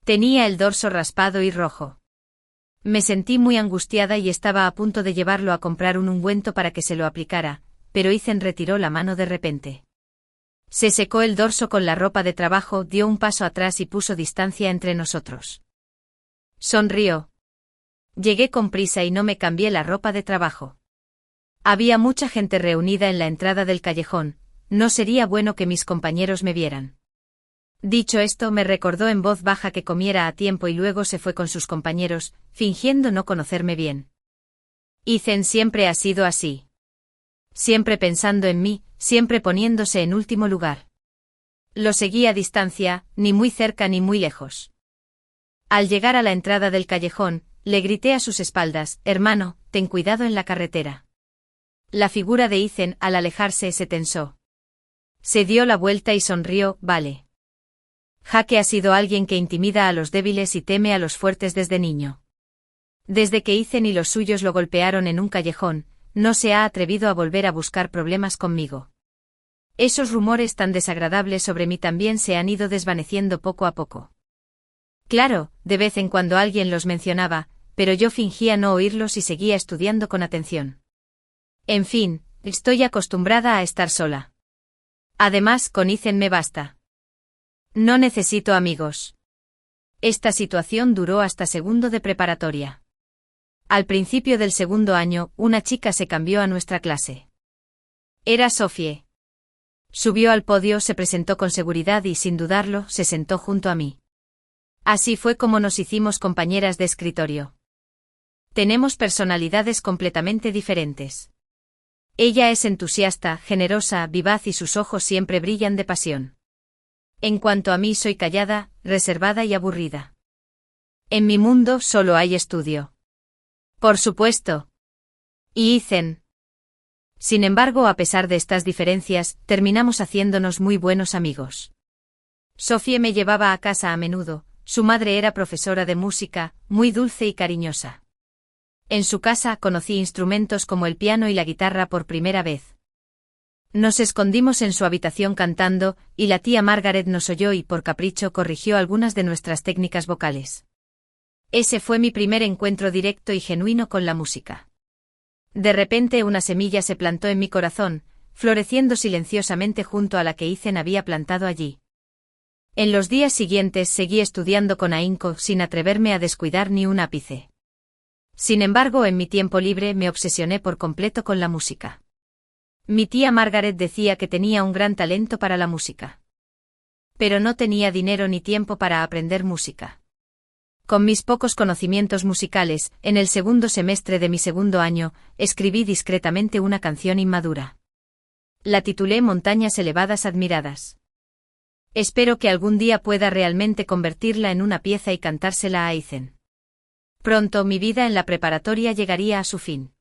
Tenía el dorso raspado y rojo. Me sentí muy angustiada y estaba a punto de llevarlo a comprar un ungüento para que se lo aplicara, pero Ethan retiró la mano de repente. Se secó el dorso con la ropa de trabajo, dio un paso atrás y puso distancia entre nosotros. Sonrió. Llegué con prisa y no me cambié la ropa de trabajo. Había mucha gente reunida en la entrada del callejón, no sería bueno que mis compañeros me vieran. Dicho esto, me recordó en voz baja que comiera a tiempo y luego se fue con sus compañeros, fingiendo no conocerme bien. Ethan siempre ha sido así. Siempre pensando en mí, siempre poniéndose en último lugar. Lo seguí a distancia, ni muy cerca ni muy lejos. Al llegar a la entrada del callejón, le grité a sus espaldas: «Hermano, ten cuidado en la carretera». La figura de Ethan, al alejarse, se tensó. Se dio la vuelta y sonrió: «Vale. Jake ha sido alguien que intimida a los débiles y teme a los fuertes desde niño. Desde que Ethan y los suyos lo golpearon en un callejón, no se ha atrevido a volver a buscar problemas conmigo. Esos rumores tan desagradables sobre mí también se han ido desvaneciendo poco a poco. Claro, de vez en cuando alguien los mencionaba, pero yo fingía no oírlos y seguía estudiando con atención. En fin, estoy acostumbrada a estar sola. Además, con Ethan me basta. No necesito amigos». Esta situación duró hasta segundo de preparatoria. Al principio del segundo año, una chica se cambió a nuestra clase. Era Sophie. Subió al podio, se presentó con seguridad y, sin dudarlo, se sentó junto a mí. Así fue como nos hicimos compañeras de escritorio. Tenemos personalidades completamente diferentes. Ella es entusiasta, generosa, vivaz y sus ojos siempre brillan de pasión. En cuanto a mí, soy callada, reservada y aburrida. En mi mundo solo hay estudio. Por supuesto. Y Ethan. Sin embargo, a pesar de estas diferencias, terminamos haciéndonos muy buenos amigos. Sophie me llevaba a casa a menudo, su madre era profesora de música, muy dulce y cariñosa. En su casa conocí instrumentos como el piano y la guitarra por primera vez. Nos escondimos en su habitación cantando, y la tía Margaret nos oyó y por capricho corrigió algunas de nuestras técnicas vocales. Ese fue mi primer encuentro directo y genuino con la música. De repente una semilla se plantó en mi corazón, floreciendo silenciosamente junto a la que Ethan había plantado allí. En los días siguientes seguí estudiando con ahínco sin atreverme a descuidar ni un ápice. Sin embargo, en mi tiempo libre me obsesioné por completo con la música. Mi tía Margaret decía que tenía un gran talento para la música. Pero no tenía dinero ni tiempo para aprender música. Con mis pocos conocimientos musicales, en el segundo semestre de mi segundo año, escribí discretamente una canción inmadura. La titulé Montañas elevadas admiradas. Espero que algún día pueda realmente convertirla en una pieza y cantársela a Ethan. Pronto mi vida en la preparatoria llegaría a su fin.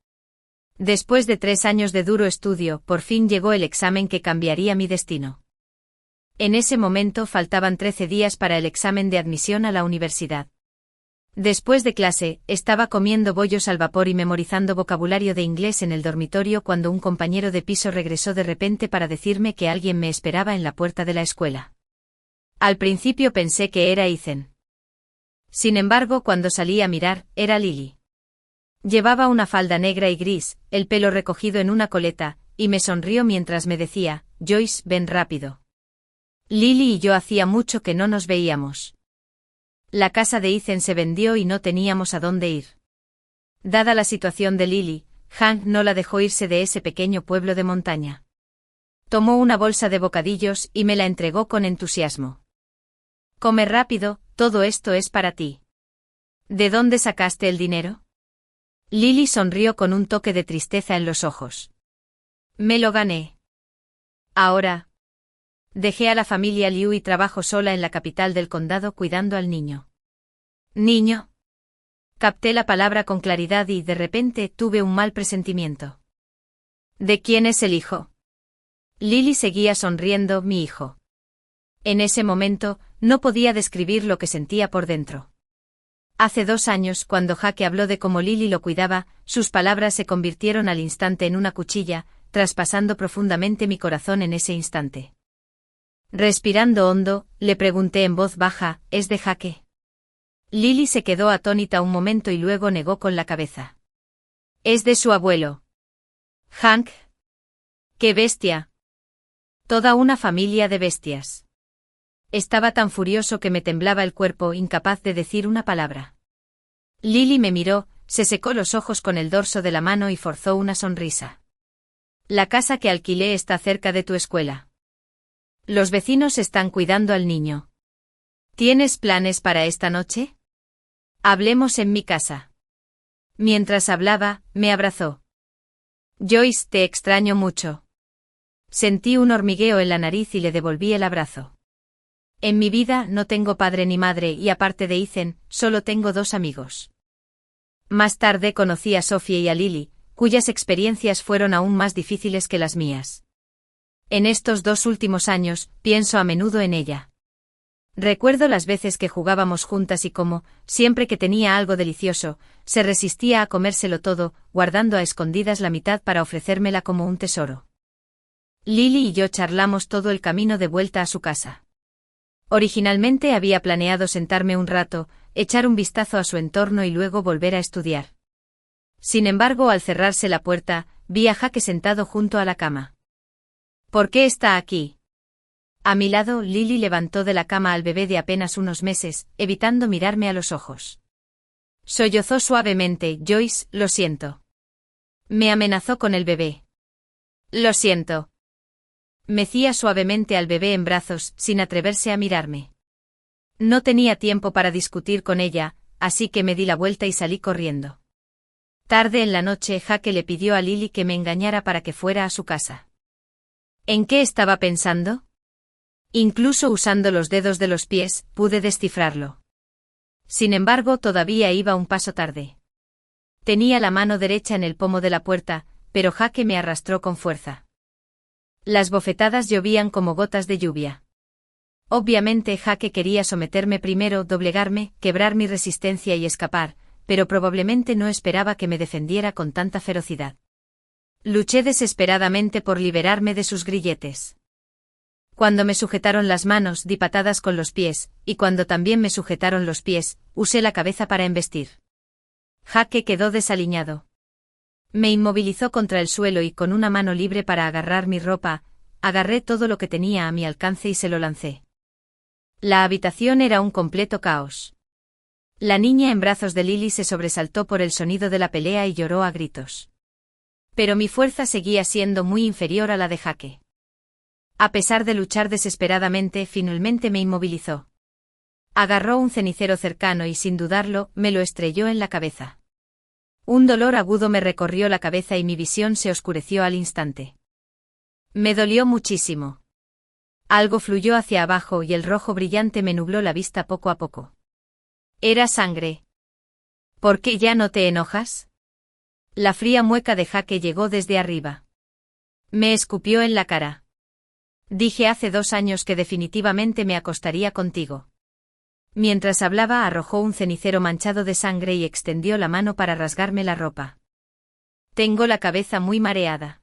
Después de 3 años de duro estudio, por fin llegó el examen que cambiaría mi destino. En ese momento faltaban 13 días para el examen de admisión a la universidad. Después de clase, estaba comiendo bollos al vapor y memorizando vocabulario de inglés en el dormitorio cuando un compañero de piso regresó de repente para decirme que alguien me esperaba en la puerta de la escuela. Al principio pensé que era Ethan. Sin embargo, cuando salí a mirar, era Lily. Llevaba una falda negra y gris, el pelo recogido en una coleta, y me sonrió mientras me decía, Joyce, ven rápido. Lily y yo hacía mucho que no nos veíamos. La casa de Ethan se vendió y no teníamos a dónde ir. Dada la situación de Lily, Hank no la dejó irse de ese pequeño pueblo de montaña. Tomó una bolsa de bocadillos y me la entregó con entusiasmo. Come rápido, todo esto es para ti. ¿De dónde sacaste el dinero? Lily sonrió con un toque de tristeza en los ojos. Me lo gané. Ahora. Dejé a la familia Liu y trabajo sola en la capital del condado cuidando al niño. ¿Niño? Capté la palabra con claridad y de repente tuve un mal presentimiento. ¿De quién es el hijo? Lily seguía sonriendo, mi hijo. En ese momento, no podía describir lo que sentía por dentro. Hace 2 años, cuando Jake habló de cómo Lily lo cuidaba, sus palabras se convirtieron al instante en una cuchilla, traspasando profundamente mi corazón en ese instante. Respirando hondo, le pregunté en voz baja, ¿es de Jake? Lily se quedó atónita un momento y luego negó con la cabeza. Es de su abuelo. Hank. ¡Qué bestia! Toda una familia de bestias. Estaba tan furioso que me temblaba el cuerpo, incapaz de decir una palabra. Lily me miró, se secó los ojos con el dorso de la mano y forzó una sonrisa. La casa que alquilé está cerca de tu escuela. Los vecinos están cuidando al niño. ¿Tienes planes para esta noche? Hablemos en mi casa. Mientras hablaba, me abrazó. Joyce, te extraño mucho. Sentí un hormigueo en la nariz y le devolví el abrazo. En mi vida no tengo padre ni madre y aparte de Ethan, solo tengo 2 amigos. Más tarde conocí a Sophie y a Lily, cuyas experiencias fueron aún más difíciles que las mías. En estos 2 últimos años, pienso a menudo en ella. Recuerdo las veces que jugábamos juntas y cómo, siempre que tenía algo delicioso, se resistía a comérselo todo, guardando a escondidas la mitad para ofrecérmela como un tesoro. Lily y yo charlamos todo el camino de vuelta a su casa. Originalmente había planeado sentarme un rato, echar un vistazo a su entorno y luego volver a estudiar. Sin embargo, al cerrarse la puerta, vi a Jake sentado junto a la cama. ¿Por qué está aquí? A mi lado, Lily levantó de la cama al bebé de apenas unos meses, evitando mirarme a los ojos. Sollozó suavemente, Joyce, lo siento. Me amenazó con el bebé. Lo siento. Mecía suavemente al bebé en brazos, sin atreverse a mirarme. No tenía tiempo para discutir con ella, así que me di la vuelta y salí corriendo. Tarde en la noche, Jake le pidió a Lily que me engañara para que fuera a su casa. ¿En qué estaba pensando? Incluso usando los dedos de los pies, pude descifrarlo. Sin embargo, todavía iba un paso tarde. Tenía la mano derecha en el pomo de la puerta, pero Jake me arrastró con fuerza. Las bofetadas llovían como gotas de lluvia. Obviamente Jake quería someterme primero, doblegarme, quebrar mi resistencia y escapar, pero probablemente no esperaba que me defendiera con tanta ferocidad. Luché desesperadamente por liberarme de sus grilletes. Cuando me sujetaron las manos, di patadas con los pies, y cuando también me sujetaron los pies, usé la cabeza para embestir. Jake quedó desaliñado. Me inmovilizó contra el suelo y con una mano libre para agarrar mi ropa, agarré todo lo que tenía a mi alcance y se lo lancé. La habitación era un completo caos. La niña en brazos de Lily se sobresaltó por el sonido de la pelea y lloró a gritos. Pero mi fuerza seguía siendo muy inferior a la de Jake. A pesar de luchar desesperadamente, finalmente me inmovilizó. Agarró un cenicero cercano y sin dudarlo, me lo estrelló en la cabeza. Un dolor agudo me recorrió la cabeza y mi visión se oscureció al instante. Me dolió muchísimo. Algo fluyó hacia abajo y el rojo brillante me nubló la vista poco a poco. Era sangre. ¿Por qué ya no te enojas? La fría mueca de Jake llegó desde arriba. Me escupió en la cara. Dije hace 2 años que definitivamente me acostaría contigo. Mientras hablaba arrojó un cenicero manchado de sangre y extendió la mano para rasgarme la ropa. Tengo la cabeza muy mareada.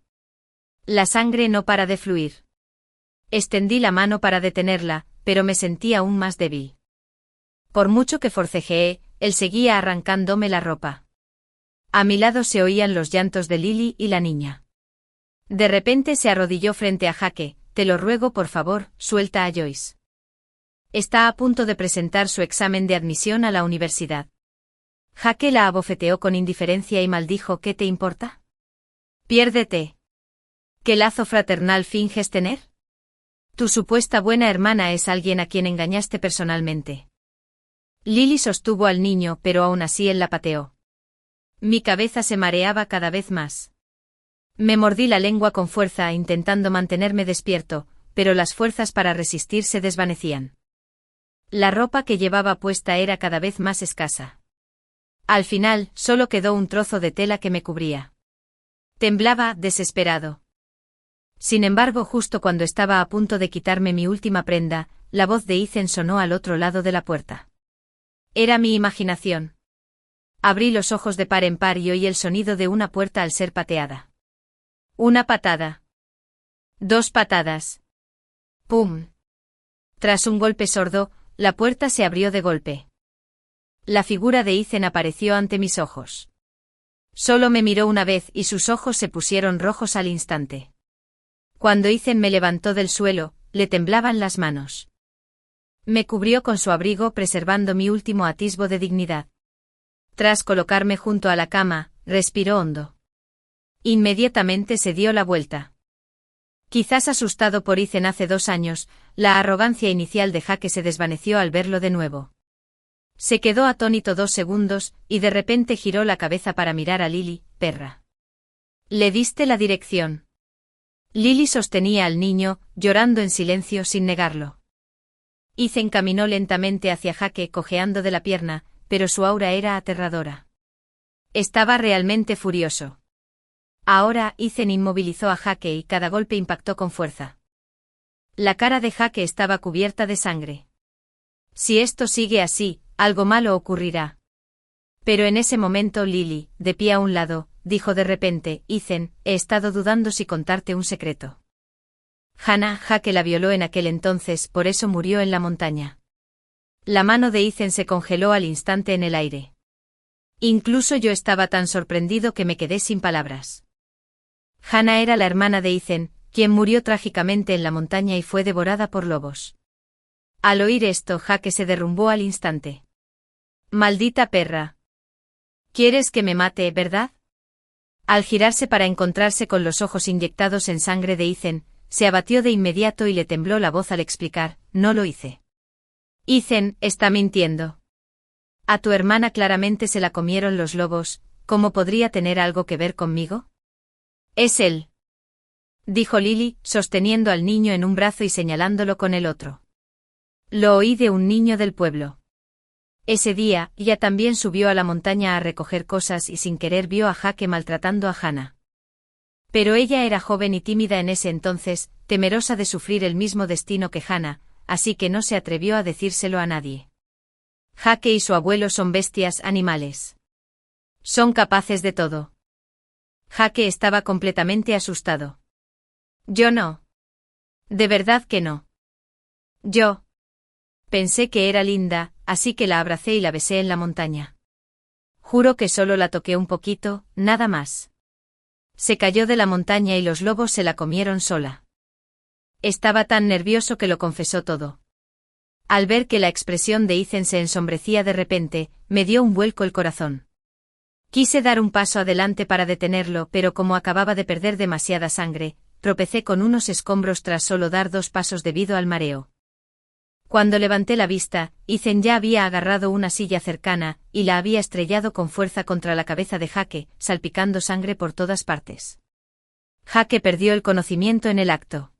La sangre no para de fluir. Extendí la mano para detenerla, pero me sentí aún más débil. Por mucho que forcejeé, él seguía arrancándome la ropa. A mi lado se oían los llantos de Lily y la niña. De repente se arrodilló frente a Jake. Te lo ruego por favor, suelta a Joyce. Está a punto de presentar su examen de admisión a la universidad. Jake la abofeteó con indiferencia y maldijo. ¿Qué te importa? Piérdete. ¿Qué lazo fraternal finges tener? Tu supuesta buena hermana es alguien a quien engañaste personalmente. Lily sostuvo al niño, pero aún así él la pateó. Mi cabeza se mareaba cada vez más. Me mordí la lengua con fuerza intentando mantenerme despierto, pero las fuerzas para resistir se desvanecían. La ropa que llevaba puesta era cada vez más escasa. Al final, solo quedó un trozo de tela que me cubría. Temblaba, desesperado. Sin embargo, justo cuando estaba a punto de quitarme mi última prenda, la voz de Ethan sonó al otro lado de la puerta. Era mi imaginación. Abrí los ojos de par en par y oí el sonido de una puerta al ser pateada. Una patada. 2 patadas. ¡Pum! Tras un golpe sordo, la puerta se abrió de golpe. La figura de Ethan apareció ante mis ojos. Solo me miró una vez y sus ojos se pusieron rojos al instante. Cuando Ethan me levantó del suelo, le temblaban las manos. Me cubrió con su abrigo preservando mi último atisbo de dignidad. Tras colocarme junto a la cama, respiró hondo. Inmediatamente se dio la vuelta. Quizás asustado por Ethan hace 2 años, la arrogancia inicial de Jake se desvaneció al verlo de nuevo. Se quedó atónito 2 segundos, y de repente giró la cabeza para mirar a Lily. Perra. ¿Le diste la dirección? Lily sostenía al niño, llorando en silencio sin negarlo. Ethan caminó lentamente hacia Jake cojeando de la pierna, pero su aura era aterradora. Estaba realmente furioso. Ahora, Ethan inmovilizó a Jake y cada golpe impactó con fuerza. La cara de Jake estaba cubierta de sangre. Si esto sigue así, algo malo ocurrirá. Pero en ese momento Lily, de pie a un lado, dijo de repente, Ethan, he estado dudando si contarte un secreto. Hannah, Jake la violó en aquel entonces, por eso murió en la montaña. La mano de Ethan se congeló al instante en el aire. Incluso yo estaba tan sorprendido que me quedé sin palabras. Hannah era la hermana de Ethan, quien murió trágicamente en la montaña y fue devorada por lobos. Al oír esto, Jake se derrumbó al instante. Maldita perra. ¿Quieres que me mate, verdad? Al girarse para encontrarse con los ojos inyectados en sangre de Ethan, se abatió de inmediato y le tembló la voz al explicar, no lo hice. Ethan, está mintiendo. A tu hermana claramente se la comieron los lobos, ¿cómo podría tener algo que ver conmigo? Es él. Dijo Lily, sosteniendo al niño en un brazo y señalándolo con el otro. Lo oí de un niño del pueblo. Ese día, ella también subió a la montaña a recoger cosas y sin querer vio a Jake maltratando a Hannah. Pero ella era joven y tímida en ese entonces, temerosa de sufrir el mismo destino que Hannah, así que no se atrevió a decírselo a nadie. Jake y su abuelo son bestias animales. Son capaces de todo. Jake estaba completamente asustado. Yo no. De verdad que no. Yo. Pensé que era linda, así que la abracé y la besé en la montaña. Juro que solo la toqué un poquito, nada más. Se cayó de la montaña y los lobos se la comieron sola. Estaba tan nervioso que lo confesó todo. Al ver que la expresión de Ethan se ensombrecía de repente, me dio un vuelco el corazón. Quise dar un paso adelante para detenerlo, pero como acababa de perder demasiada sangre, tropecé con unos escombros tras solo dar 2 pasos debido al mareo. Cuando levanté la vista, Ethan ya había agarrado una silla cercana, y la había estrellado con fuerza contra la cabeza de Jake, salpicando sangre por todas partes. Jake perdió el conocimiento en el acto.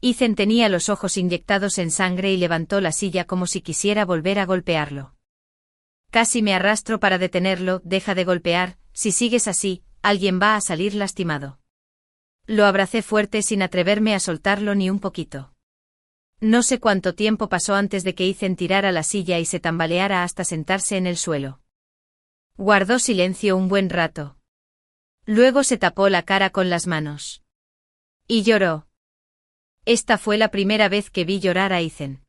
Ethan tenía los ojos inyectados en sangre y levantó la silla como si quisiera volver a golpearlo. Casi me arrastro para detenerlo. Deja de golpear, si sigues así, alguien va a salir lastimado. Lo abracé fuerte sin atreverme a soltarlo ni un poquito. No sé cuánto tiempo pasó antes de que Ethan tirara la silla y se tambaleara hasta sentarse en el suelo. Guardó silencio un buen rato. Luego se tapó la cara con las manos. Y lloró. Esta fue la primera vez que vi llorar a Ethan.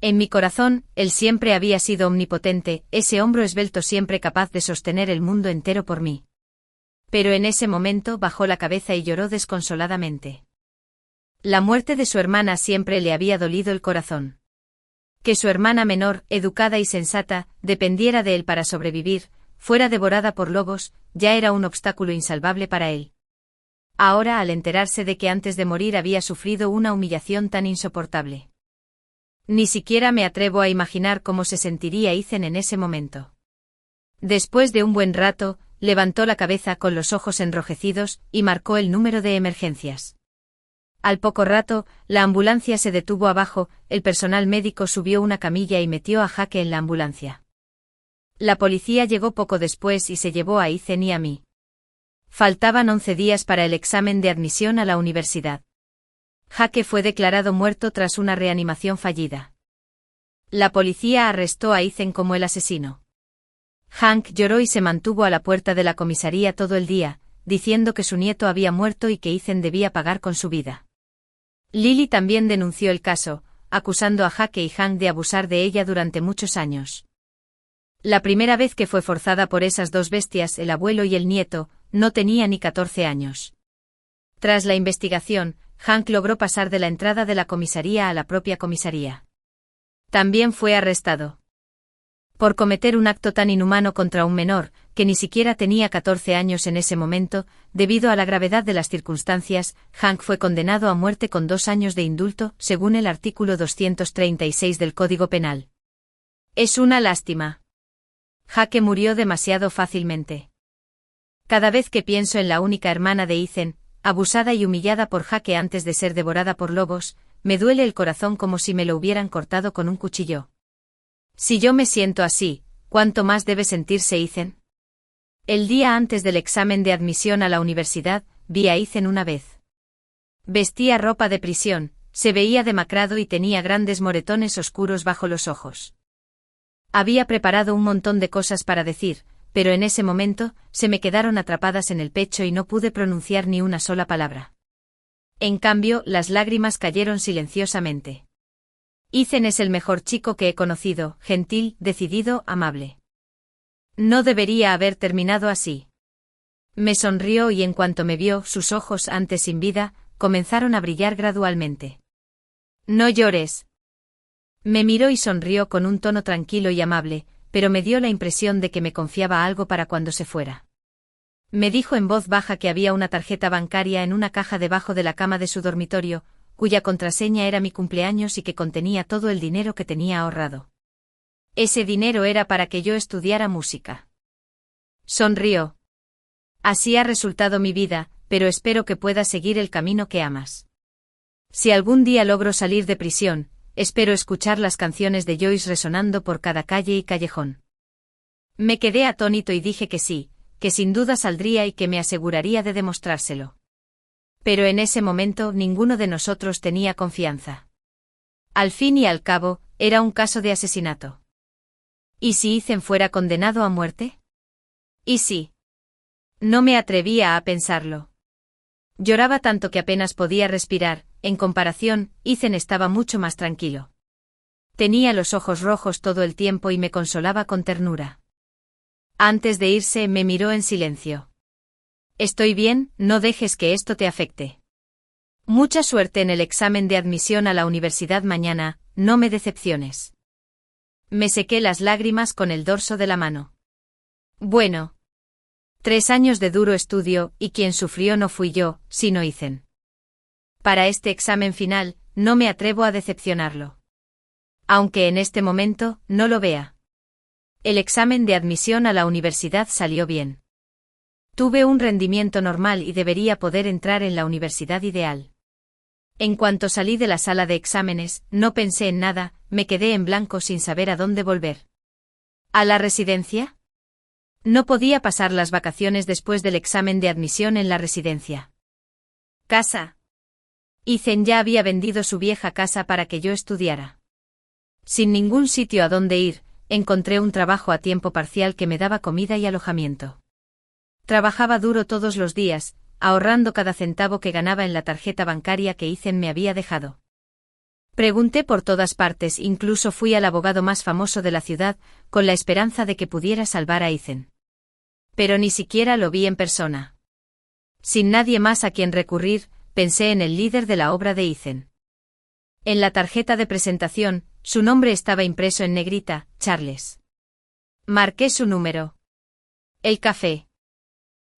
En mi corazón, él siempre había sido omnipotente, ese hombro esbelto siempre capaz de sostener el mundo entero por mí. Pero en ese momento bajó la cabeza y lloró desconsoladamente. La muerte de su hermana siempre le había dolido el corazón. Que su hermana menor, educada y sensata, dependiera de él para sobrevivir, fuera devorada por lobos, ya era un obstáculo insalvable para él. Ahora, al enterarse de que antes de morir había sufrido una humillación tan insoportable. Ni siquiera me atrevo a imaginar cómo se sentiría Ethan en ese momento. Después de un buen rato, levantó la cabeza con los ojos enrojecidos y marcó el número de emergencias. Al poco rato, la ambulancia se detuvo abajo, el personal médico subió una camilla y metió a Jake en la ambulancia. La policía llegó poco después y se llevó a Ethan y a mí. Faltaban 11 días para el examen de admisión a la universidad. Jake fue declarado muerto tras una reanimación fallida. La policía arrestó a Ethan como el asesino. Hank lloró y se mantuvo a la puerta de la comisaría todo el día, diciendo que su nieto había muerto y que Ethan debía pagar con su vida. Lily también denunció el caso, acusando a Jake y Hank de abusar de ella durante muchos años. La primera vez que fue forzada por esas 2 bestias, el abuelo y el nieto, no tenía ni 14 años. Tras la investigación, Hank logró pasar de la entrada de la comisaría a la propia comisaría. También fue arrestado. Por cometer un acto tan inhumano contra un menor, que ni siquiera tenía 14 años en ese momento, debido a la gravedad de las circunstancias, Hank fue condenado a muerte con 2 años de indulto, según el artículo 236 del Código Penal. Es una lástima. Jake murió demasiado fácilmente. Cada vez que pienso en la única hermana de Ethan, abusada y humillada por Jake antes de ser devorada por lobos, me duele el corazón como si me lo hubieran cortado con un cuchillo. Si yo me siento así, ¿cuánto más debe sentirse Ethan? El día antes del examen de admisión a la universidad, vi a Ethan una vez. Vestía ropa de prisión, se veía demacrado y tenía grandes moretones oscuros bajo los ojos. Había preparado un montón de cosas para decir, pero en ese momento, se me quedaron atrapadas en el pecho y no pude pronunciar ni una sola palabra. En cambio, las lágrimas cayeron silenciosamente. Ethan es el mejor chico que he conocido, gentil, decidido, amable. No debería haber terminado así. Me sonrió y en cuanto me vio, sus ojos, antes sin vida, comenzaron a brillar gradualmente. No llores. Me miró y sonrió con un tono tranquilo y amable, pero me dio la impresión de que me confiaba algo para cuando se fuera. Me dijo en voz baja que había una tarjeta bancaria en una caja debajo de la cama de su dormitorio, cuya contraseña era mi cumpleaños y que contenía todo el dinero que tenía ahorrado. Ese dinero era para que yo estudiara música. Sonrió. Así ha resultado mi vida, pero espero que puedas seguir el camino que amas. Si algún día logro salir de prisión, espero escuchar las canciones de Joyce resonando por cada calle y callejón. Me quedé atónito y dije que sí, que sin duda saldría y que me aseguraría de demostrárselo. Pero en ese momento ninguno de nosotros tenía confianza. Al fin y al cabo, era un caso de asesinato. ¿Y si Ethan fuera condenado a muerte? ¿Y si? No me atrevía a pensarlo. Lloraba tanto que apenas podía respirar. En comparación, Ethan estaba mucho más tranquilo. Tenía los ojos rojos todo el tiempo y me consolaba con ternura. Antes de irse me miró en silencio. Estoy bien, no dejes que esto te afecte. Mucha suerte en el examen de admisión a la universidad mañana, no me decepciones. Me sequé las lágrimas con el dorso de la mano. Bueno. 3 años de duro estudio, y quien sufrió no fui yo, sino Ethan. Para este examen final, no me atrevo a decepcionarlo. Aunque en este momento, no lo vea. El examen de admisión a la universidad salió bien. Tuve un rendimiento normal y debería poder entrar en la universidad ideal. En cuanto salí de la sala de exámenes, no pensé en nada, me quedé en blanco sin saber a dónde volver. ¿A la residencia? No podía pasar las vacaciones después del examen de admisión en la residencia. Casa. Ethan ya había vendido su vieja casa para que yo estudiara. Sin ningún sitio a dónde ir, encontré un trabajo a tiempo parcial que me daba comida y alojamiento. Trabajaba duro todos los días, ahorrando cada centavo que ganaba en la tarjeta bancaria que Ethan me había dejado. Pregunté por todas partes, incluso fui al abogado más famoso de la ciudad, con la esperanza de que pudiera salvar a Ethan. Pero ni siquiera lo vi en persona. Sin nadie más a quien recurrir, pensé en el líder de la obra de Ethan. En la tarjeta de presentación, su nombre estaba impreso en negrita, Charles. Marqué su número. El café.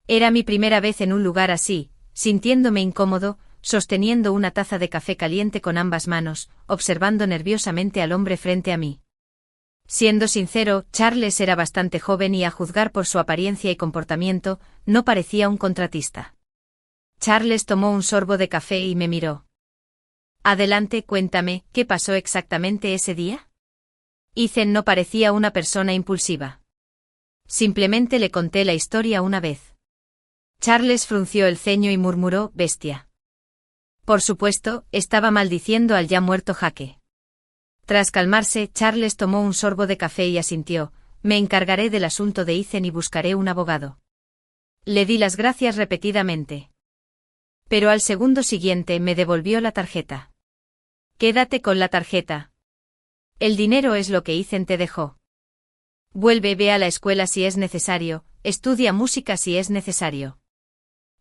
Era mi primera vez en un lugar así, sintiéndome incómodo, sosteniendo una taza de café caliente con ambas manos, observando nerviosamente al hombre frente a mí. Siendo sincero, Charles era bastante joven y a juzgar por su apariencia y comportamiento, no parecía un contratista. Charles tomó un sorbo de café y me miró. Adelante, cuéntame, ¿qué pasó exactamente ese día? Ethan no parecía una persona impulsiva. Simplemente le conté la historia una vez. Charles frunció el ceño y murmuró, bestia. Por supuesto, estaba maldiciendo al ya muerto Jake. Tras calmarse, Charles tomó un sorbo de café y asintió, me encargaré del asunto de Ethan y buscaré un abogado. Le di las gracias repetidamente. Pero al segundo siguiente me devolvió la tarjeta. Quédate con la tarjeta. El dinero es lo que Ethan te dejó. Ve a la escuela si es necesario, estudia música si es necesario.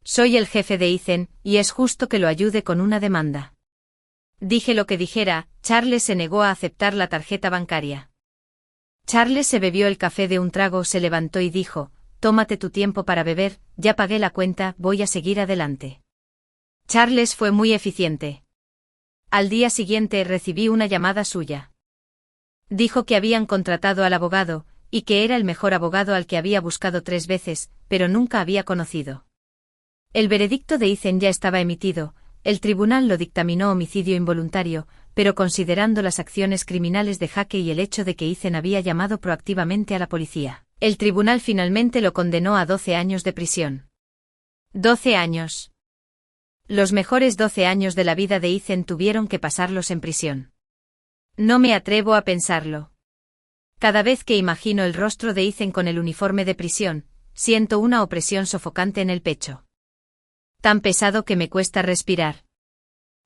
Soy el jefe de Ethan, y es justo que lo ayude con una demanda. Dije lo que dijera, Charles se negó a aceptar la tarjeta bancaria. Charles se bebió el café de un trago, se levantó y dijo, tómate tu tiempo para beber, ya pagué la cuenta, voy a seguir adelante. Charles fue muy eficiente. Al día siguiente recibí una llamada suya. Dijo que habían contratado al abogado, y que era el mejor abogado al que había buscado 3 veces, pero nunca había conocido. El veredicto de Ethan ya estaba emitido. El tribunal lo dictaminó homicidio involuntario, pero considerando las acciones criminales de Jake y el hecho de que Ethan había llamado proactivamente a la policía, el tribunal finalmente lo condenó a 12 años de prisión. 12 años. Los mejores 12 años de la vida de Ethan tuvieron que pasarlos en prisión. No me atrevo a pensarlo. Cada vez que imagino el rostro de Ethan con el uniforme de prisión, siento una opresión sofocante en el pecho. Tan pesado que me cuesta respirar.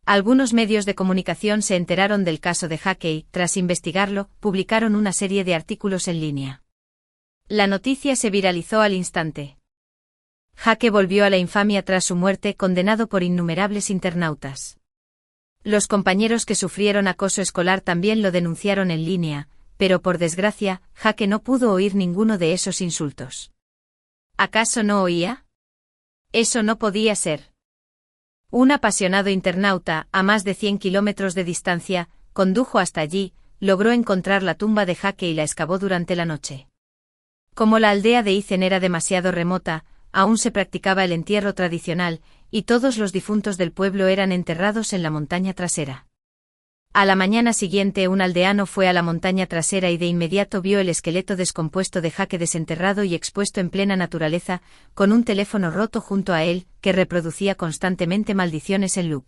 Algunos medios de comunicación se enteraron del caso de Jake y, tras investigarlo, publicaron una serie de artículos en línea. La noticia se viralizó al instante. Jake volvió a la infamia tras su muerte, condenado por innumerables internautas. Los compañeros que sufrieron acoso escolar también lo denunciaron en línea, pero por desgracia, Jake no pudo oír ninguno de esos insultos. ¿Acaso no oía? Eso no podía ser. Un apasionado internauta, a más de 100 kilómetros de distancia, condujo hasta allí, logró encontrar la tumba de Jake y la excavó durante la noche. Como la aldea de Ethan era demasiado remota, aún se practicaba el entierro tradicional, y todos los difuntos del pueblo eran enterrados en la montaña trasera. A la mañana siguiente un aldeano fue a la montaña trasera y de inmediato vio el esqueleto descompuesto de Jake desenterrado y expuesto en plena naturaleza, con un teléfono roto junto a él, que reproducía constantemente maldiciones en loop.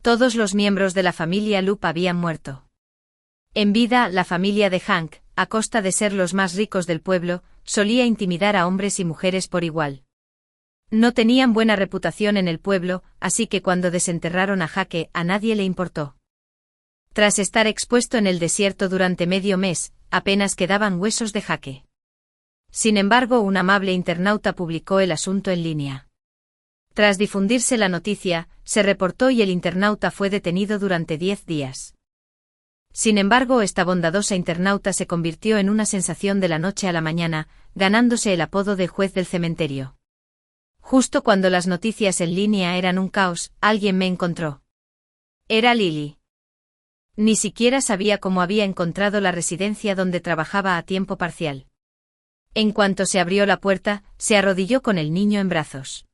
Todos los miembros de la familia Loop habían muerto. En vida, la familia de Hank, a costa de ser los más ricos del pueblo, solía intimidar a hombres y mujeres por igual. No tenían buena reputación en el pueblo, así que cuando desenterraron a Jake, a nadie le importó. Tras estar expuesto en el desierto durante medio mes, apenas quedaban huesos de Jake. Sin embargo, un amable internauta publicó el asunto en línea. Tras difundirse la noticia, se reportó y el internauta fue detenido durante 10 días. Sin embargo, esta bondadosa internauta se convirtió en una sensación de la noche a la mañana, ganándose el apodo de juez del cementerio. Justo cuando las noticias en línea eran un caos, alguien me encontró. Era Lily. Ni siquiera sabía cómo había encontrado la residencia donde trabajaba a tiempo parcial. En cuanto se abrió la puerta, se arrodilló con el niño en brazos.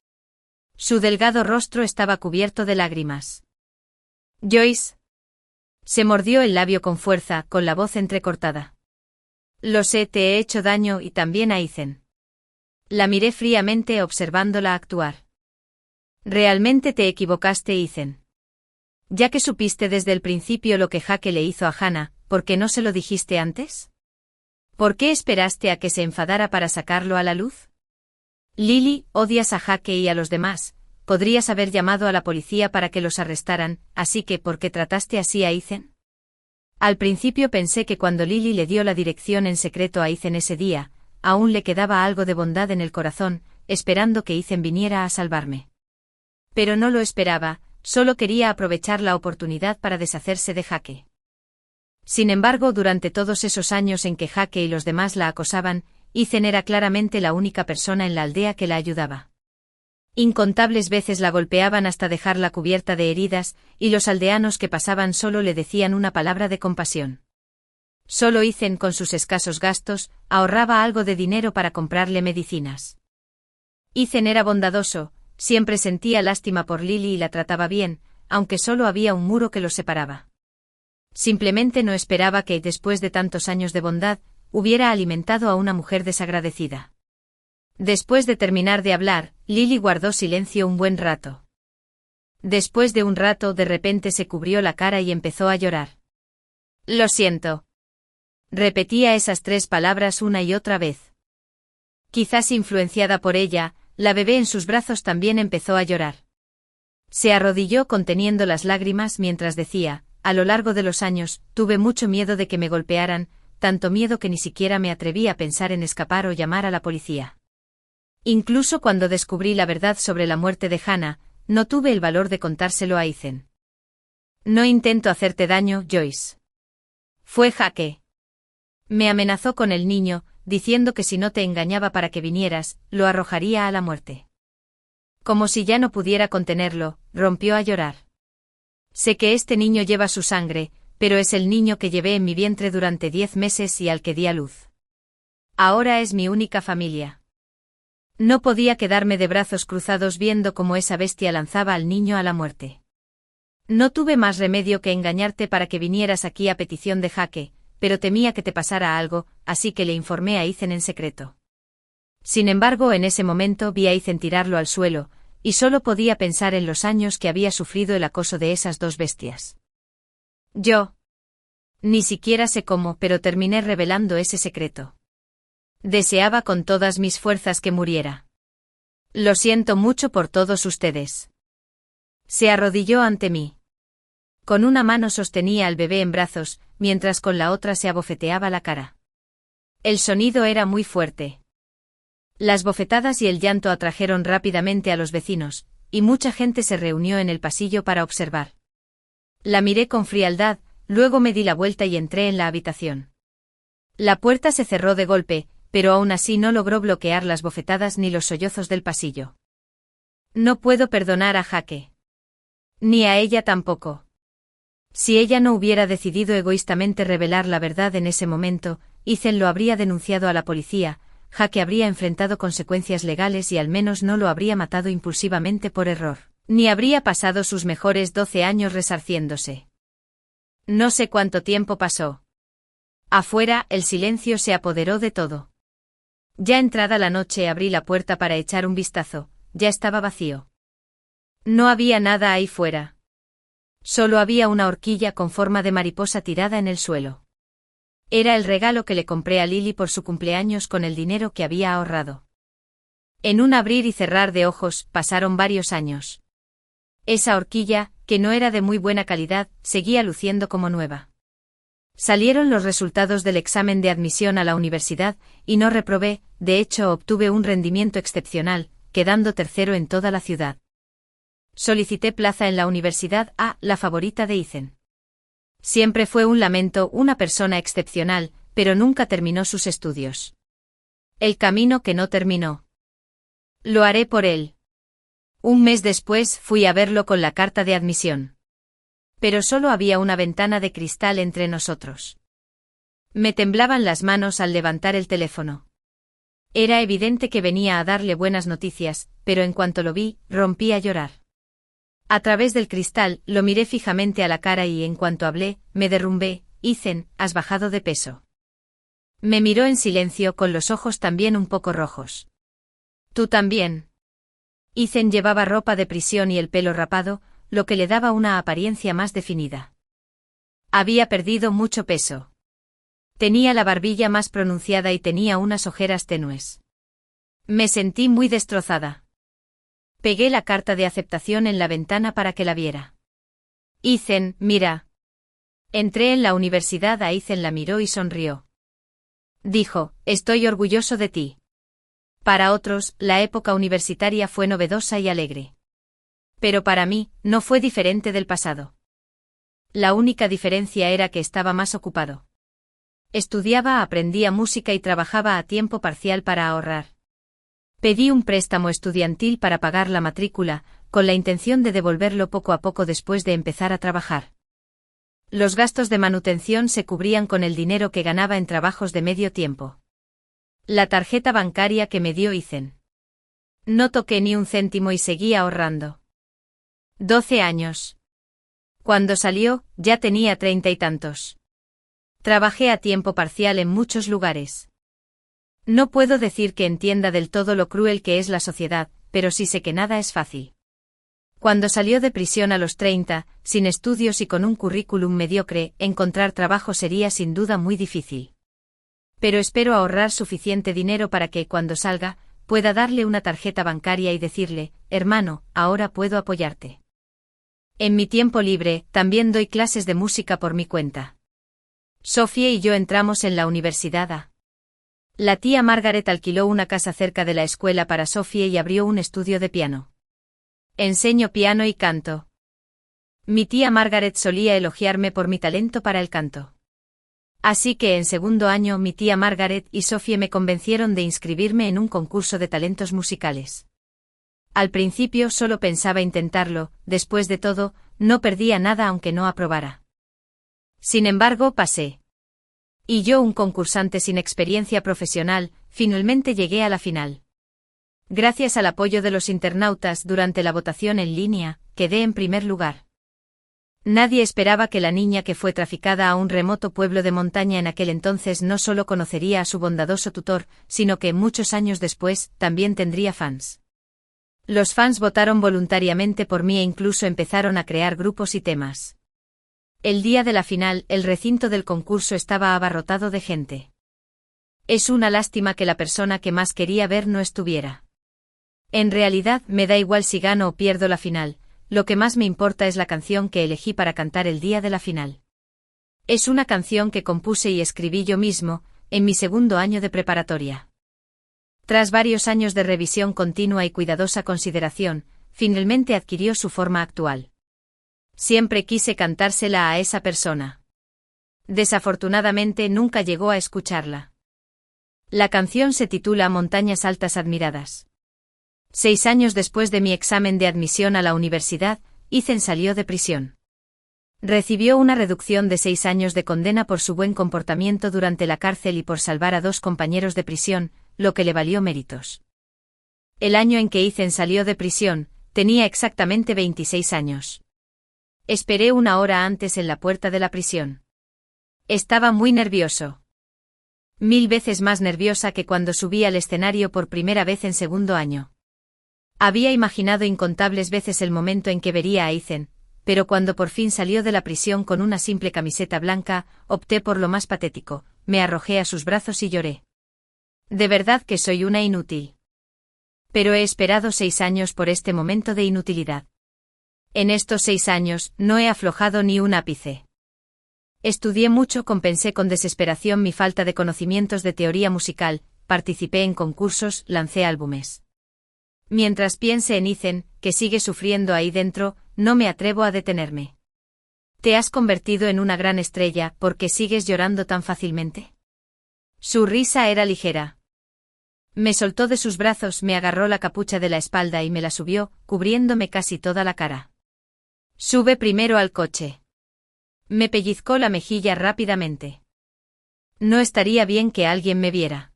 Su delgado rostro estaba cubierto de lágrimas. Joyce. Se mordió el labio con fuerza, con la voz entrecortada. Lo sé, te he hecho daño y también a Ethan. La miré fríamente observándola actuar. Realmente te equivocaste, Ethan. Ya que supiste desde el principio lo que Jake le hizo a Hannah, ¿por qué no se lo dijiste antes? ¿Por qué esperaste a que se enfadara para sacarlo a la luz? Lily, odias a Jake y a los demás. Podrías haber llamado a la policía para que los arrestaran, así que ¿por qué trataste así a Ethan? Al principio pensé que cuando Lily le dio la dirección en secreto a Ethan ese día, aún le quedaba algo de bondad en el corazón, esperando que Ethan viniera a salvarme. Pero no lo esperaba, solo quería aprovechar la oportunidad para deshacerse de Jake. Sin embargo, durante todos esos años en que Jake y los demás la acosaban, Ethan era claramente la única persona en la aldea que la ayudaba. Incontables veces la golpeaban hasta dejarla cubierta de heridas, y los aldeanos que pasaban solo le decían una palabra de compasión. Solo Ethan, con sus escasos gastos, ahorraba algo de dinero para comprarle medicinas. Ethan era bondadoso, siempre sentía lástima por Lily y la trataba bien, aunque solo había un muro que los separaba. Simplemente no esperaba que, después de tantos años de bondad, hubiera alimentado a una mujer desagradecida. Después de terminar de hablar, Lily guardó silencio un buen rato. Después de un rato, de repente se cubrió la cara y empezó a llorar. Lo siento. Repetía esas 3 palabras una y otra vez. Quizás influenciada por ella, la bebé en sus brazos también empezó a llorar. Se arrodilló conteniendo las lágrimas mientras decía, a lo largo de los años, tuve mucho miedo de que me golpearan, tanto miedo que ni siquiera me atreví a pensar en escapar o llamar a la policía. Incluso cuando descubrí la verdad sobre la muerte de Hannah, no tuve el valor de contárselo a Ethan. No intento hacerte daño, Joyce. Fue Jake. Me amenazó con el niño, diciendo que si no te engañaba para que vinieras, lo arrojaría a la muerte. Como si ya no pudiera contenerlo, rompió a llorar. Sé que este niño lleva su sangre, pero es el niño que llevé en mi vientre durante 10 meses y al que di a luz. Ahora es mi única familia. No podía quedarme de brazos cruzados viendo cómo esa bestia lanzaba al niño a la muerte. No tuve más remedio que engañarte para que vinieras aquí a petición de Jake, pero temía que te pasara algo, así que le informé a Ethan en secreto. Sin embargo, en ese momento vi a Ethan tirarlo al suelo, y solo podía pensar en los años que había sufrido el acoso de esas 2 bestias. Yo. Ni siquiera sé cómo, pero terminé revelando ese secreto. Deseaba con todas mis fuerzas que muriera. Lo siento mucho por todos ustedes. Se arrodilló ante mí. Con una mano sostenía al bebé en brazos, mientras con la otra se abofeteaba la cara. El sonido era muy fuerte. Las bofetadas y el llanto atrajeron rápidamente a los vecinos, y mucha gente se reunió en el pasillo para observar. La miré con frialdad, luego me di la vuelta y entré en la habitación. La puerta se cerró de golpe, pero aún así no logró bloquear las bofetadas ni los sollozos del pasillo. No puedo perdonar a Jake. Ni a ella tampoco. Si ella no hubiera decidido egoístamente revelar la verdad en ese momento, Ethan lo habría denunciado a la policía, Jake habría enfrentado consecuencias legales y al menos no lo habría matado impulsivamente por error, ni habría pasado sus mejores 12 años resarciéndose. No sé cuánto tiempo pasó. Afuera, el silencio se apoderó de todo. Ya entrada la noche abrí la puerta para echar un vistazo, ya estaba vacío. No había nada ahí fuera. Solo había una horquilla con forma de mariposa tirada en el suelo. Era el regalo que le compré a Lily por su cumpleaños con el dinero que había ahorrado. En un abrir y cerrar de ojos, pasaron varios años. Esa horquilla, que no era de muy buena calidad, seguía luciendo como nueva. Salieron los resultados del examen de admisión a la universidad, y no reprobé, de hecho obtuve un rendimiento excepcional, quedando tercero en toda la ciudad. Solicité plaza en la universidad A, la favorita de Ethan. Siempre fue un lamento, una persona excepcional, pero nunca terminó sus estudios. El camino que no terminó. Lo haré por él. Un mes después fui a verlo con la carta de admisión. Pero solo había una ventana de cristal entre nosotros. Me temblaban las manos al levantar el teléfono. Era evidente que venía a darle buenas noticias, pero en cuanto lo vi, rompí a llorar. A través del cristal, lo miré fijamente a la cara y en cuanto hablé, me derrumbé. Ethan, has bajado de peso. Me miró en silencio con los ojos también un poco rojos. Tú también. Ethan llevaba ropa de prisión y el pelo rapado, lo que le daba una apariencia más definida. Había perdido mucho peso. Tenía la barbilla más pronunciada y tenía unas ojeras tenues. Me sentí muy destrozada. Pegué la carta de aceptación en la ventana para que la viera. Ethan, mira. Entré en la universidad. A Ethan la miró y sonrió. Dijo, estoy orgulloso de ti. Para otros, la época universitaria fue novedosa y alegre. Pero para mí, no fue diferente del pasado. La única diferencia era que estaba más ocupado. Estudiaba, aprendía música y trabajaba a tiempo parcial para ahorrar. Pedí un préstamo estudiantil para pagar la matrícula, con la intención de devolverlo poco a poco después de empezar a trabajar. Los gastos de manutención se cubrían con el dinero que ganaba en trabajos de medio tiempo. La tarjeta bancaria que me dio Ethan. No toqué ni un céntimo y seguí ahorrando. 12 años. Cuando salió, ya tenía 30 y tantos. Trabajé a tiempo parcial en muchos lugares. No puedo decir que entienda del todo lo cruel que es la sociedad, pero sí sé que nada es fácil. Cuando salió de prisión a los 30, sin estudios y con un currículum mediocre, encontrar trabajo sería sin duda muy difícil. Pero espero ahorrar suficiente dinero para que, cuando salga, pueda darle una tarjeta bancaria y decirle, hermano, ahora puedo apoyarte. En mi tiempo libre, también doy clases de música por mi cuenta. Sophie y yo entramos en la universidad A. La tía Margaret alquiló una casa cerca de la escuela para Sophie y abrió un estudio de piano. Enseño piano y canto. Mi tía Margaret solía elogiarme por mi talento para el canto. Así que en segundo año mi tía Margaret y Sophie me convencieron de inscribirme en un concurso de talentos musicales. Al principio solo pensaba intentarlo, después de todo, no perdía nada aunque no aprobara. Sin embargo, pasé. Y yo, un concursante sin experiencia profesional, finalmente llegué a la final. Gracias al apoyo de los internautas durante la votación en línea, quedé en primer lugar. Nadie esperaba que la niña que fue traficada a un remoto pueblo de montaña en aquel entonces no solo conocería a su bondadoso tutor, sino que, muchos años después, también tendría fans. Los fans votaron voluntariamente por mí e incluso empezaron a crear grupos y temas. El día de la final, el recinto del concurso estaba abarrotado de gente. Es una lástima que la persona que más quería ver no estuviera. En realidad, me da igual si gano o pierdo la final, lo que más me importa es la canción que elegí para cantar el día de la final. Es una canción que compuse y escribí yo mismo, en mi segundo año de preparatoria. Tras varios años de revisión continua y cuidadosa consideración, finalmente adquirió su forma actual. Siempre quise cantársela a esa persona. Desafortunadamente nunca llegó a escucharla. La canción se titula Montañas altas admiradas. 6 años después de mi examen de admisión a la universidad, Ethan salió de prisión. Recibió una reducción de 6 años de condena por su buen comportamiento durante la cárcel y por salvar a 2 compañeros de prisión, lo que le valió méritos. El año en que Ethan salió de prisión, tenía exactamente 26 años. Esperé 1 hora antes en la puerta de la prisión. Estaba muy nervioso. 1000 veces más nerviosa que cuando subí al escenario por primera vez en segundo año. Había imaginado incontables veces el momento en que vería a Ethan, pero cuando por fin salió de la prisión con una simple camiseta blanca, opté por lo más patético, me arrojé a sus brazos y lloré. De verdad que soy una inútil. Pero he esperado 6 años por este momento de inutilidad. En estos 6 años, no he aflojado ni un ápice. Estudié mucho, compensé con desesperación mi falta de conocimientos de teoría musical, participé en concursos, lancé álbumes. Mientras piense en Ethan, que sigue sufriendo ahí dentro, no me atrevo a detenerme. ¿Te has convertido en una gran estrella porque sigues llorando tan fácilmente? Su risa era ligera. Me soltó de sus brazos, me agarró la capucha de la espalda y me la subió, cubriéndome casi toda la cara. Sube primero al coche. Me pellizcó la mejilla rápidamente. No estaría bien que alguien me viera.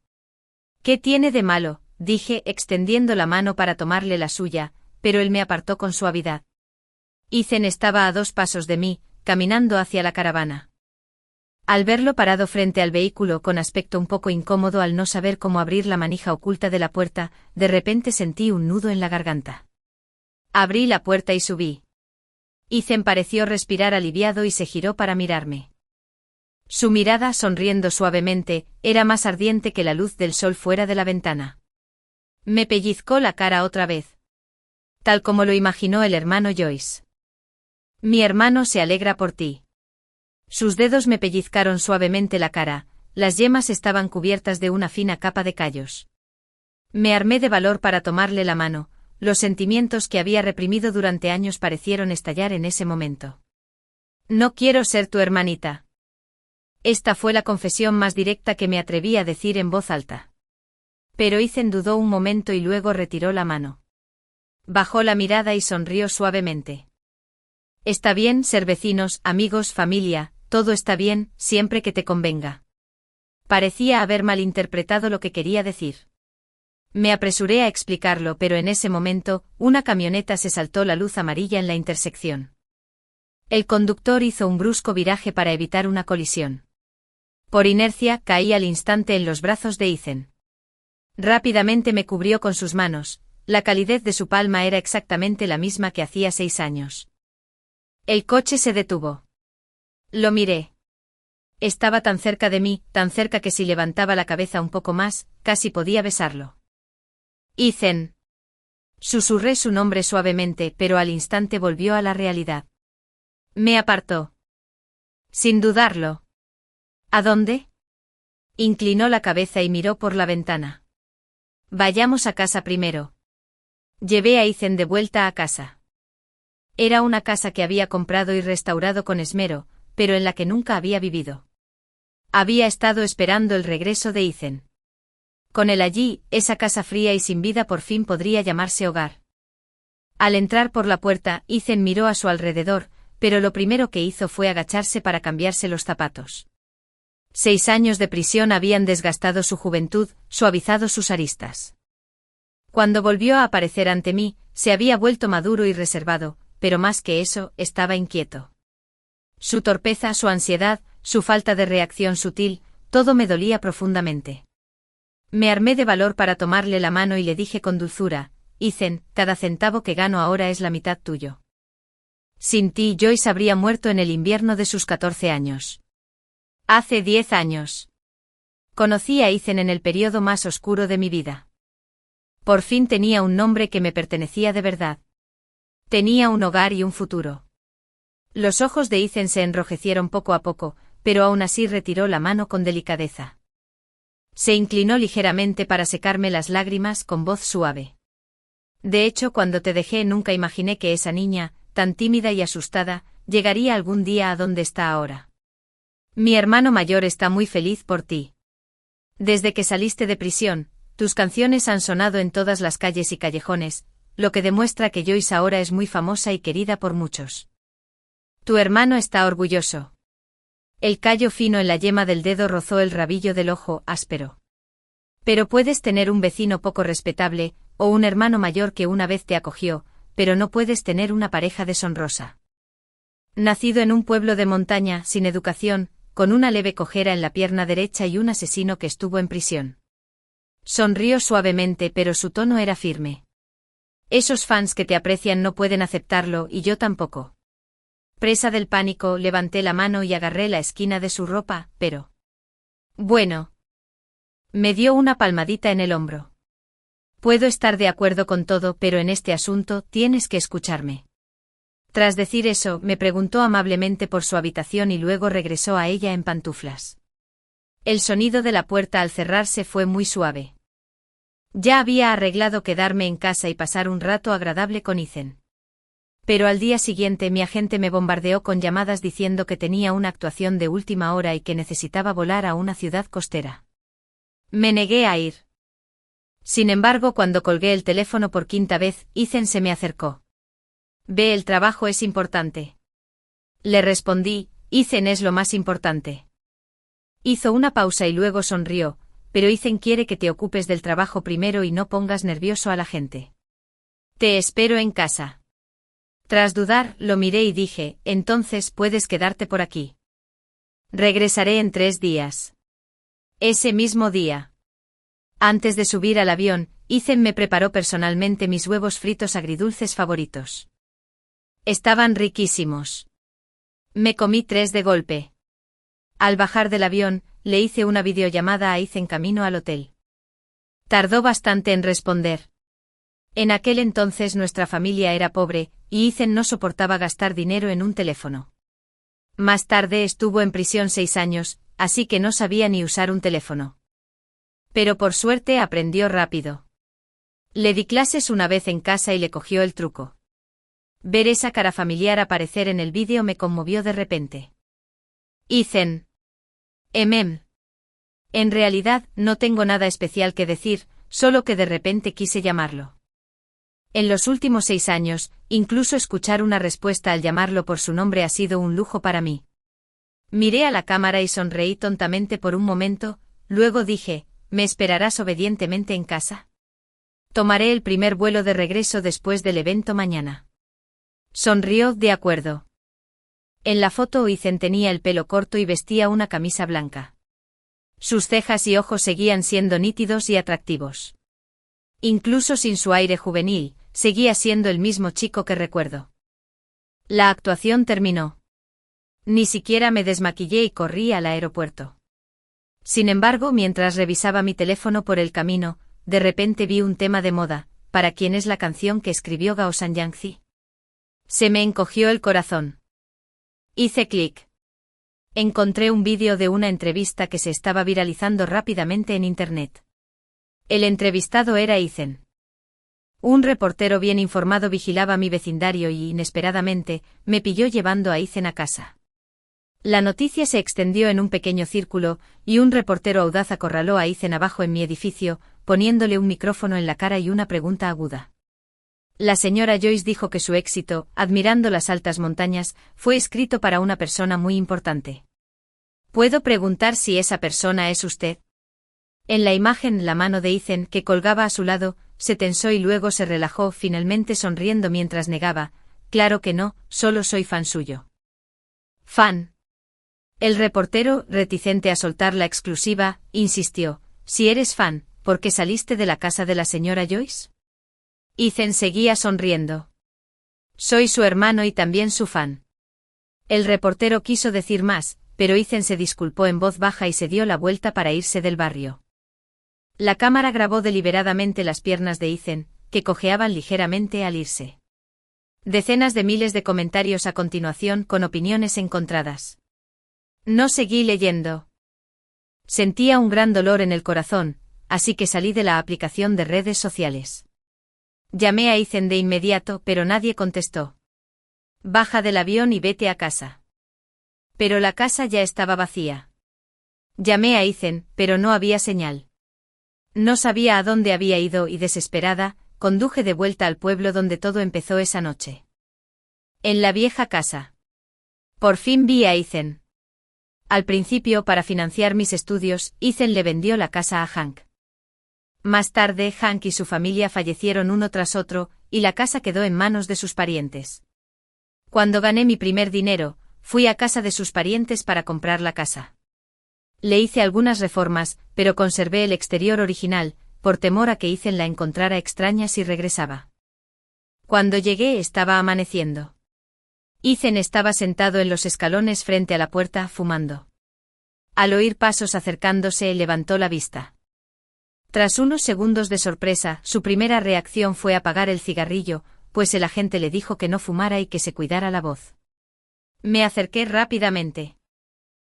¿Qué tiene de malo?, dije, extendiendo la mano para tomarle la suya, pero él me apartó con suavidad. Ethan estaba a 2 pasos de mí, caminando hacia la caravana. Al verlo parado frente al vehículo con aspecto un poco incómodo al no saber cómo abrir la manija oculta de la puerta, de repente sentí un nudo en la garganta. Abrí la puerta y subí. Ethan pareció respirar aliviado y se giró para mirarme. Su mirada, sonriendo suavemente, era más ardiente que la luz del sol fuera de la ventana. Me pellizcó la cara otra vez. Tal como lo imaginó el hermano Joyce. Mi hermano se alegra por ti. Sus dedos me pellizcaron suavemente la cara, las yemas estaban cubiertas de una fina capa de callos. Me armé de valor para tomarle la mano, los sentimientos que había reprimido durante años parecieron estallar en ese momento. No quiero ser tu hermanita. Esta fue la confesión más directa que me atreví a decir en voz alta. Pero Ethan dudó un momento y luego retiró la mano. Bajó la mirada y sonrió suavemente. Está bien ser vecinos, amigos, familia, todo está bien, siempre que te convenga. Parecía haber malinterpretado lo que quería decir. Me apresuré a explicarlo, pero en ese momento, una camioneta se saltó la luz amarilla en la intersección. El conductor hizo un brusco viraje para evitar una colisión. Por inercia, caí al instante en los brazos de Ethan. Rápidamente me cubrió con sus manos, la calidez de su palma era exactamente la misma que hacía 6 años. El coche se detuvo. Lo miré. Estaba tan cerca de mí, tan cerca que si levantaba la cabeza un poco más, casi podía besarlo. Ethan. Susurré su nombre suavemente, pero al instante volvió a la realidad. Me apartó. Sin dudarlo. ¿A dónde? Inclinó la cabeza y miró por la ventana. Vayamos a casa primero. Llevé a Ethan de vuelta a casa. Era una casa que había comprado y restaurado con esmero, pero en la que nunca había vivido. Había estado esperando el regreso de Ethan. Con él allí, esa casa fría y sin vida por fin podría llamarse hogar. Al entrar por la puerta, Ethan miró a su alrededor, pero lo primero que hizo fue agacharse para cambiarse los zapatos. 6 años de prisión habían desgastado su juventud, suavizado sus aristas. Cuando volvió a aparecer ante mí, se había vuelto maduro y reservado, pero más que eso, estaba inquieto. Su torpeza, su ansiedad, su falta de reacción sutil, todo me dolía profundamente. Me armé de valor para tomarle la mano y le dije con dulzura, Ethan, cada centavo que gano ahora es la mitad tuyo. Sin ti, Joyce habría muerto en el invierno de sus 14 años. Hace 10 años. Conocí a Ethan en el periodo más oscuro de mi vida. Por fin tenía un nombre que me pertenecía de verdad. Tenía un hogar y un futuro. Los ojos de Ethan se enrojecieron poco a poco, pero aún así retiró la mano con delicadeza. Se inclinó ligeramente para secarme las lágrimas con voz suave. De hecho, cuando te dejé nunca imaginé que esa niña, tan tímida y asustada, llegaría algún día a donde está ahora. Mi hermano mayor está muy feliz por ti. Desde que saliste de prisión, tus canciones han sonado en todas las calles y callejones, lo que demuestra que Joyce ahora es muy famosa y querida por muchos. Tu hermano está orgulloso. El callo fino en la yema del dedo rozó el rabillo del ojo áspero. Pero puedes tener un vecino poco respetable, o un hermano mayor que una vez te acogió, pero no puedes tener una pareja deshonrosa. Nacido en un pueblo de montaña, sin educación, con una leve cojera en la pierna derecha y un asesino que estuvo en prisión. Sonrió suavemente, pero su tono era firme. Esos fans que te aprecian no pueden aceptarlo y yo tampoco. Presa del pánico, levanté la mano y agarré la esquina de su ropa, pero... Bueno. Me dio una palmadita en el hombro. Puedo estar de acuerdo con todo, pero en este asunto tienes que escucharme. Tras decir eso, me preguntó amablemente por su habitación y luego regresó a ella en pantuflas. El sonido de la puerta al cerrarse fue muy suave. Ya había arreglado quedarme en casa y pasar un rato agradable con Ethan. Pero al día siguiente mi agente me bombardeó con llamadas diciendo que tenía una actuación de última hora y que necesitaba volar a una ciudad costera. Me negué a ir. Sin embargo, cuando colgué el teléfono por quinta vez, Ethan se me acercó. «Ve, el trabajo es importante». Le respondí, «Ethan es lo más importante». Hizo una pausa y luego sonrió, «Pero Ethan quiere que te ocupes del trabajo primero y no pongas nervioso a la gente. Te espero en casa». Tras dudar, lo miré y dije, «Entonces puedes quedarte por aquí. Regresaré en 3 días». Ese mismo día. Antes de subir al avión, Ethan me preparó personalmente mis huevos fritos agridulces favoritos. Estaban riquísimos. Me comí 3 de golpe. Al bajar del avión, le hice una videollamada a Ethan camino al hotel. Tardó bastante en responder. En aquel entonces nuestra familia era pobre, y Ethan no soportaba gastar dinero en un teléfono. Más tarde estuvo en prisión 6 años, así que no sabía ni usar un teléfono. Pero por suerte aprendió rápido. Le di clases una vez en casa y le cogió el truco. Ver esa cara familiar aparecer en el vídeo me conmovió de repente. Ethan. En realidad, no tengo nada especial que decir, solo que de repente quise llamarlo. En los últimos 6 años, incluso escuchar una respuesta al llamarlo por su nombre ha sido un lujo para mí. Miré a la cámara y sonreí tontamente por un momento, luego dije, ¿me esperarás obedientemente en casa? Tomaré el primer vuelo de regreso después del evento mañana. Sonrió, de acuerdo. En la foto Ethan tenía el pelo corto y vestía una camisa blanca. Sus cejas y ojos seguían siendo nítidos y atractivos. Incluso sin su aire juvenil, seguía siendo el mismo chico que recuerdo. La actuación terminó. Ni siquiera me desmaquillé y corrí al aeropuerto. Sin embargo, mientras revisaba mi teléfono por el camino, de repente vi un tema de moda, ¿para quién es la canción que escribió Gao Sanyangzi? Se me encogió el corazón. Hice clic. Encontré un vídeo de una entrevista que se estaba viralizando rápidamente en internet. El entrevistado era Ethan. Un reportero bien informado vigilaba mi vecindario y, inesperadamente, me pilló llevando a Ethan a casa. La noticia se extendió en un pequeño círculo, y un reportero audaz acorraló a Ethan abajo en mi edificio, poniéndole un micrófono en la cara y una pregunta aguda. La señora Joyce dijo que su éxito, admirando las altas montañas, fue escrito para una persona muy importante. ¿Puedo preguntar si esa persona es usted? En la imagen, la mano de Ethan, que colgaba a su lado, se tensó y luego se relajó, finalmente sonriendo mientras negaba, claro que no, solo soy fan suyo. ¿Fan? El reportero, reticente a soltar la exclusiva, insistió, si eres fan, ¿por qué saliste de la casa de la señora Joyce? Ethan seguía sonriendo. Soy su hermano y también su fan. El reportero quiso decir más, pero Ethan se disculpó en voz baja y se dio la vuelta para irse del barrio. La cámara grabó deliberadamente las piernas de Ethan, que cojeaban ligeramente al irse. Decenas de miles de comentarios a continuación con opiniones encontradas. No seguí leyendo. Sentía un gran dolor en el corazón, así que salí de la aplicación de redes sociales. Llamé a Ethan de inmediato, pero nadie contestó. Baja del avión y vete a casa. Pero la casa ya estaba vacía. Llamé a Ethan, pero no había señal. No sabía a dónde había ido y, desesperada, conduje de vuelta al pueblo donde todo empezó esa noche. En la vieja casa. Por fin vi a Ethan. Al principio, para financiar mis estudios, Ethan le vendió la casa a Hank. Más tarde, Hank y su familia fallecieron uno tras otro, y la casa quedó en manos de sus parientes. Cuando gané mi primer dinero, fui a casa de sus parientes para comprar la casa. Le hice algunas reformas, pero conservé el exterior original, por temor a que Ethan la encontrara extraña si regresaba. Cuando llegué estaba amaneciendo. Ethan estaba sentado en los escalones frente a la puerta, fumando. Al oír pasos acercándose, levantó la vista. Tras unos segundos de sorpresa, su primera reacción fue apagar el cigarrillo, pues el agente le dijo que no fumara y que se cuidara la voz. Me acerqué rápidamente.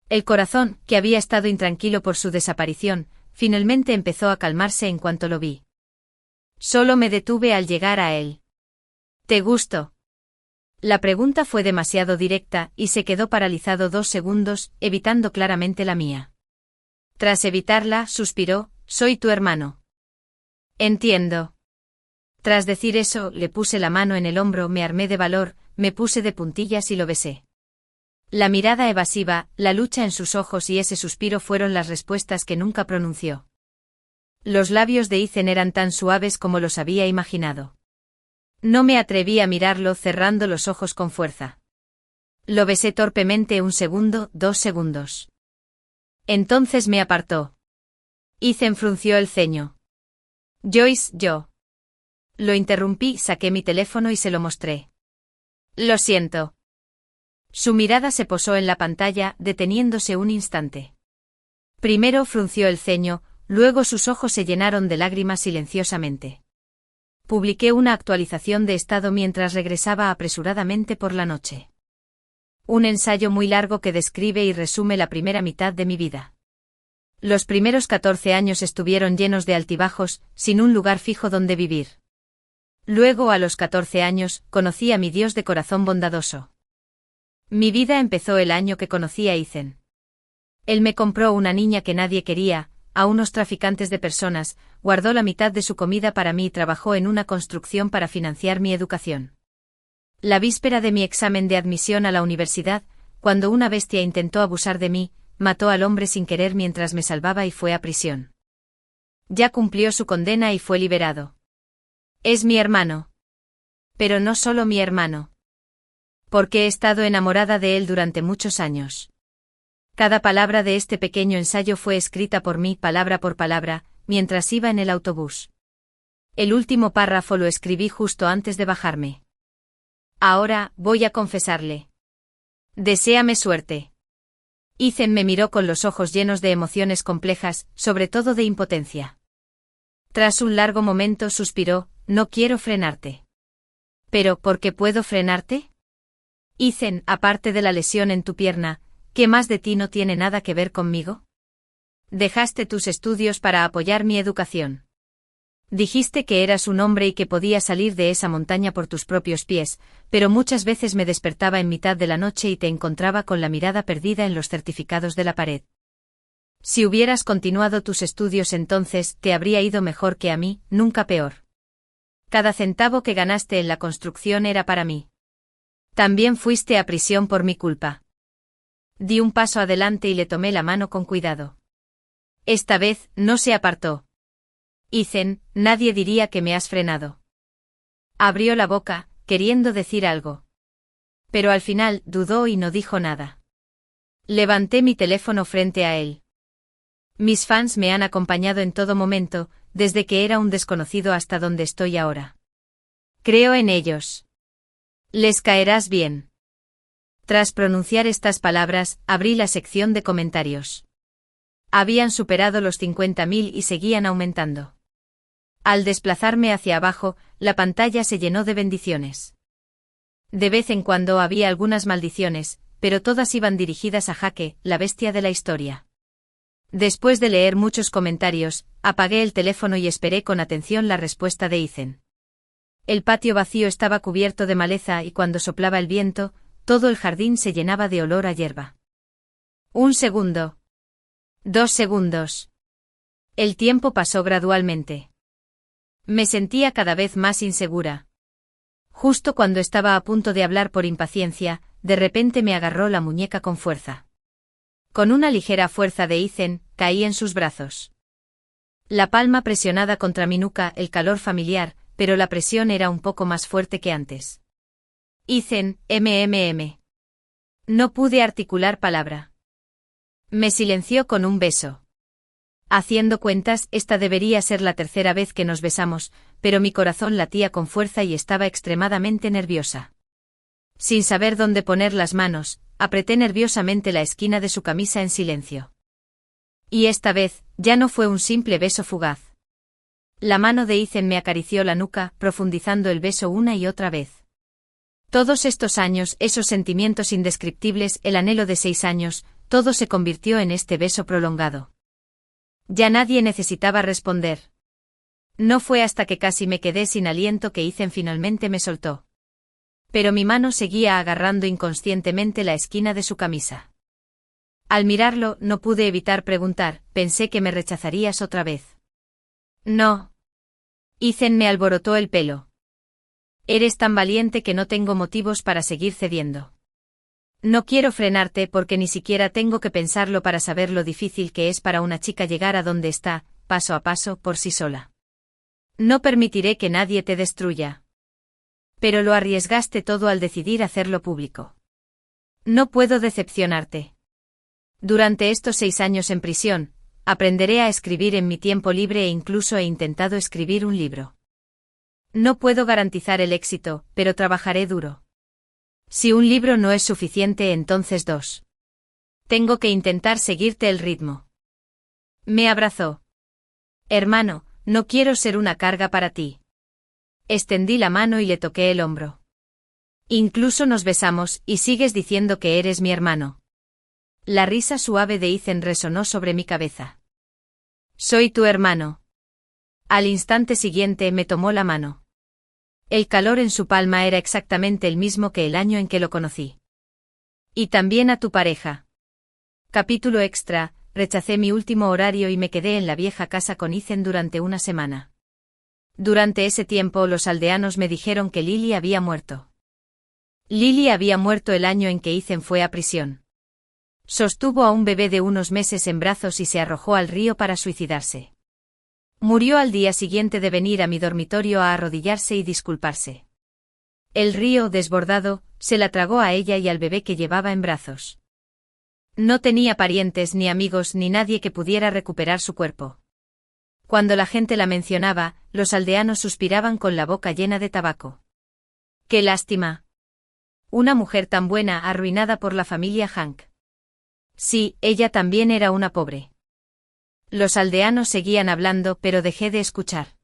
El corazón, que había estado intranquilo por su desaparición, finalmente empezó a calmarse en cuanto lo vi. Solo me detuve al llegar a él. ¿Te gustó? La pregunta fue demasiado directa y se quedó paralizado 2 segundos, evitando claramente la mía. Tras evitarla, suspiró, soy tu hermano. Entiendo. Tras decir eso, le puse la mano en el hombro, me armé de valor, me puse de puntillas y lo besé. La mirada evasiva, la lucha en sus ojos y ese suspiro fueron las respuestas que nunca pronunció. Los labios de Ethan eran tan suaves como los había imaginado. No me atreví a mirarlo cerrando los ojos con fuerza. Lo besé torpemente 1 segundo, 2 segundos. Entonces me apartó. Ethan frunció el ceño. Joyce, yo. Lo interrumpí, saqué mi teléfono y se lo mostré. Lo siento. Su mirada se posó en la pantalla, deteniéndose un instante. Primero frunció el ceño, luego sus ojos se llenaron de lágrimas silenciosamente. Publiqué una actualización de estado mientras regresaba apresuradamente por la noche. Un ensayo muy largo que describe y resume la primera mitad de mi vida. Los primeros 14 años estuvieron llenos de altibajos, sin un lugar fijo donde vivir. Luego, a los 14 años, conocí a mi Dios de corazón bondadoso. Mi vida empezó el año que conocí a Ethan. Él me compró una niña que nadie quería, a unos traficantes de personas, guardó la mitad de su comida para mí y trabajó en una construcción para financiar mi educación. La víspera de mi examen de admisión a la universidad, cuando una bestia intentó abusar de mí, mató al hombre sin querer mientras me salvaba y fue a prisión. Ya cumplió su condena y fue liberado. Es mi hermano. Pero no solo mi hermano. Porque he estado enamorada de él durante muchos años. Cada palabra de este pequeño ensayo fue escrita por mí palabra por palabra, mientras iba en el autobús. El último párrafo lo escribí justo antes de bajarme. Ahora, voy a confesarle. Deséame suerte. Ethan me miró con los ojos llenos de emociones complejas, sobre todo de impotencia. Tras un largo momento suspiró, no quiero frenarte. ¿Pero por qué puedo frenarte? Ethan, aparte de la lesión en tu pierna, ¿qué más de ti no tiene nada que ver conmigo? Dejaste tus estudios para apoyar mi educación. Dijiste que eras un hombre y que podías salir de esa montaña por tus propios pies, pero muchas veces me despertaba en mitad de la noche y te encontraba con la mirada perdida en los certificados de la pared. Si hubieras continuado tus estudios entonces, te habría ido mejor que a mí, nunca peor. Cada centavo que ganaste en la construcción era para mí. También fuiste a prisión por mi culpa. Di un paso adelante y le tomé la mano con cuidado. Esta vez, no se apartó. Ethan, nadie diría que me has frenado. Abrió la boca, queriendo decir algo. Pero al final, dudó y no dijo nada. Levanté mi teléfono frente a él. Mis fans me han acompañado en todo momento, desde que era un desconocido hasta donde estoy ahora. Creo en ellos. Les caerás bien. Tras pronunciar estas palabras, abrí la sección de comentarios. Habían superado los 50.000 y seguían aumentando. Al desplazarme hacia abajo, la pantalla se llenó de bendiciones. De vez en cuando había algunas maldiciones, pero todas iban dirigidas a Jake, la bestia de la historia. Después de leer muchos comentarios, apagué el teléfono y esperé con atención la respuesta de Ethan. El patio vacío estaba cubierto de maleza y cuando soplaba el viento, todo el jardín se llenaba de olor a hierba. 1 segundo. 2 segundos. El tiempo pasó gradualmente. Me sentía cada vez más insegura. Justo cuando estaba a punto de hablar por impaciencia, de repente me agarró la muñeca con fuerza. Con una ligera fuerza de Ethan, caí en sus brazos. La palma presionada contra mi nuca, el calor familiar, pero la presión era un poco más fuerte que antes. Ethan, No pude articular palabra. Me silenció con un beso. Haciendo cuentas, esta debería ser la tercera vez que nos besamos, pero mi corazón latía con fuerza y estaba extremadamente nerviosa. Sin saber dónde poner las manos, apreté nerviosamente la esquina de su camisa en silencio. Y esta vez, ya no fue un simple beso fugaz. La mano de Ethan me acarició la nuca, profundizando el beso una y otra vez. Todos estos años, esos sentimientos indescriptibles, el anhelo de 6 años, todo se convirtió en este beso prolongado. Ya nadie necesitaba responder. No fue hasta que casi me quedé sin aliento que Ethan finalmente me soltó. Pero mi mano seguía agarrando inconscientemente la esquina de su camisa. Al mirarlo, no pude evitar preguntar, pensé que me rechazarías otra vez. No. Ethan me alborotó el pelo. Eres tan valiente que no tengo motivos para seguir cediendo. No quiero frenarte porque ni siquiera tengo que pensarlo para saber lo difícil que es para una chica llegar a donde está, paso a paso, por sí sola. No permitiré que nadie te destruya. Pero lo arriesgaste todo al decidir hacerlo público. No puedo decepcionarte. Durante estos 6 años en prisión, aprenderé a escribir en mi tiempo libre e incluso he intentado escribir un libro. No puedo garantizar el éxito, pero trabajaré duro. Si un libro no es suficiente, entonces 2. Tengo que intentar seguirte el ritmo. Me abrazó. Hermano, no quiero ser una carga para ti. Extendí la mano y le toqué el hombro. Incluso nos besamos, y sigues diciendo que eres mi hermano. La risa suave de Ethan resonó sobre mi cabeza. Soy tu hermano. Al instante siguiente me tomó la mano. El calor en su palma era exactamente el mismo que el año en que lo conocí. Y también a tu pareja. Capítulo extra, rechacé mi último horario y me quedé en la vieja casa con Ethan durante una semana. Durante ese tiempo los aldeanos me dijeron que Lily había muerto. Lily había muerto el año en que Ethan fue a prisión. Sostuvo a un bebé de unos meses en brazos y se arrojó al río para suicidarse. Murió al día siguiente de venir a mi dormitorio a arrodillarse y disculparse. El río, desbordado, se la tragó a ella y al bebé que llevaba en brazos. No tenía parientes ni amigos ni nadie que pudiera recuperar su cuerpo. Cuando la gente la mencionaba, los aldeanos suspiraban con la boca llena de tabaco. ¡Qué lástima! Una mujer tan buena arruinada por la familia Hank. Sí, ella también era una pobre. Los aldeanos seguían hablando, pero dejé de escuchar.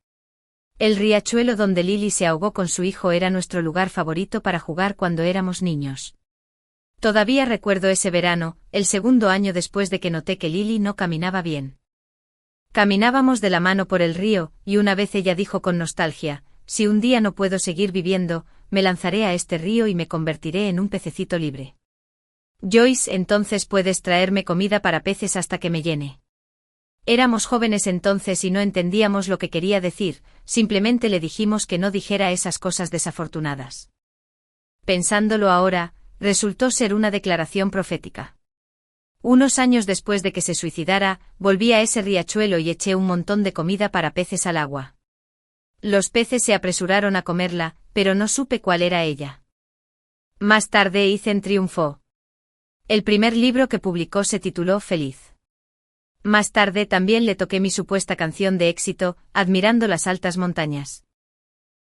El riachuelo donde Lily se ahogó con su hijo era nuestro lugar favorito para jugar cuando éramos niños. Todavía recuerdo ese verano, el segundo año después de que noté que Lily no caminaba bien. Caminábamos de la mano por el río, y una vez ella dijo con nostalgia, si un día no puedo seguir viviendo, me lanzaré a este río y me convertiré en un pececito libre. Joyce, entonces puedes traerme comida para peces hasta que me llene. Éramos jóvenes entonces y no entendíamos lo que quería decir, simplemente le dijimos que no dijera esas cosas desafortunadas. Pensándolo ahora, resultó ser una declaración profética. Unos años después de que se suicidara, volví a ese riachuelo y eché un montón de comida para peces al agua. Los peces se apresuraron a comerla, pero no supe cuál era ella. Más tarde Ethan triunfó. El primer libro que publicó se tituló Feliz. Más tarde también le toqué mi supuesta canción de éxito, Admirando las altas montañas.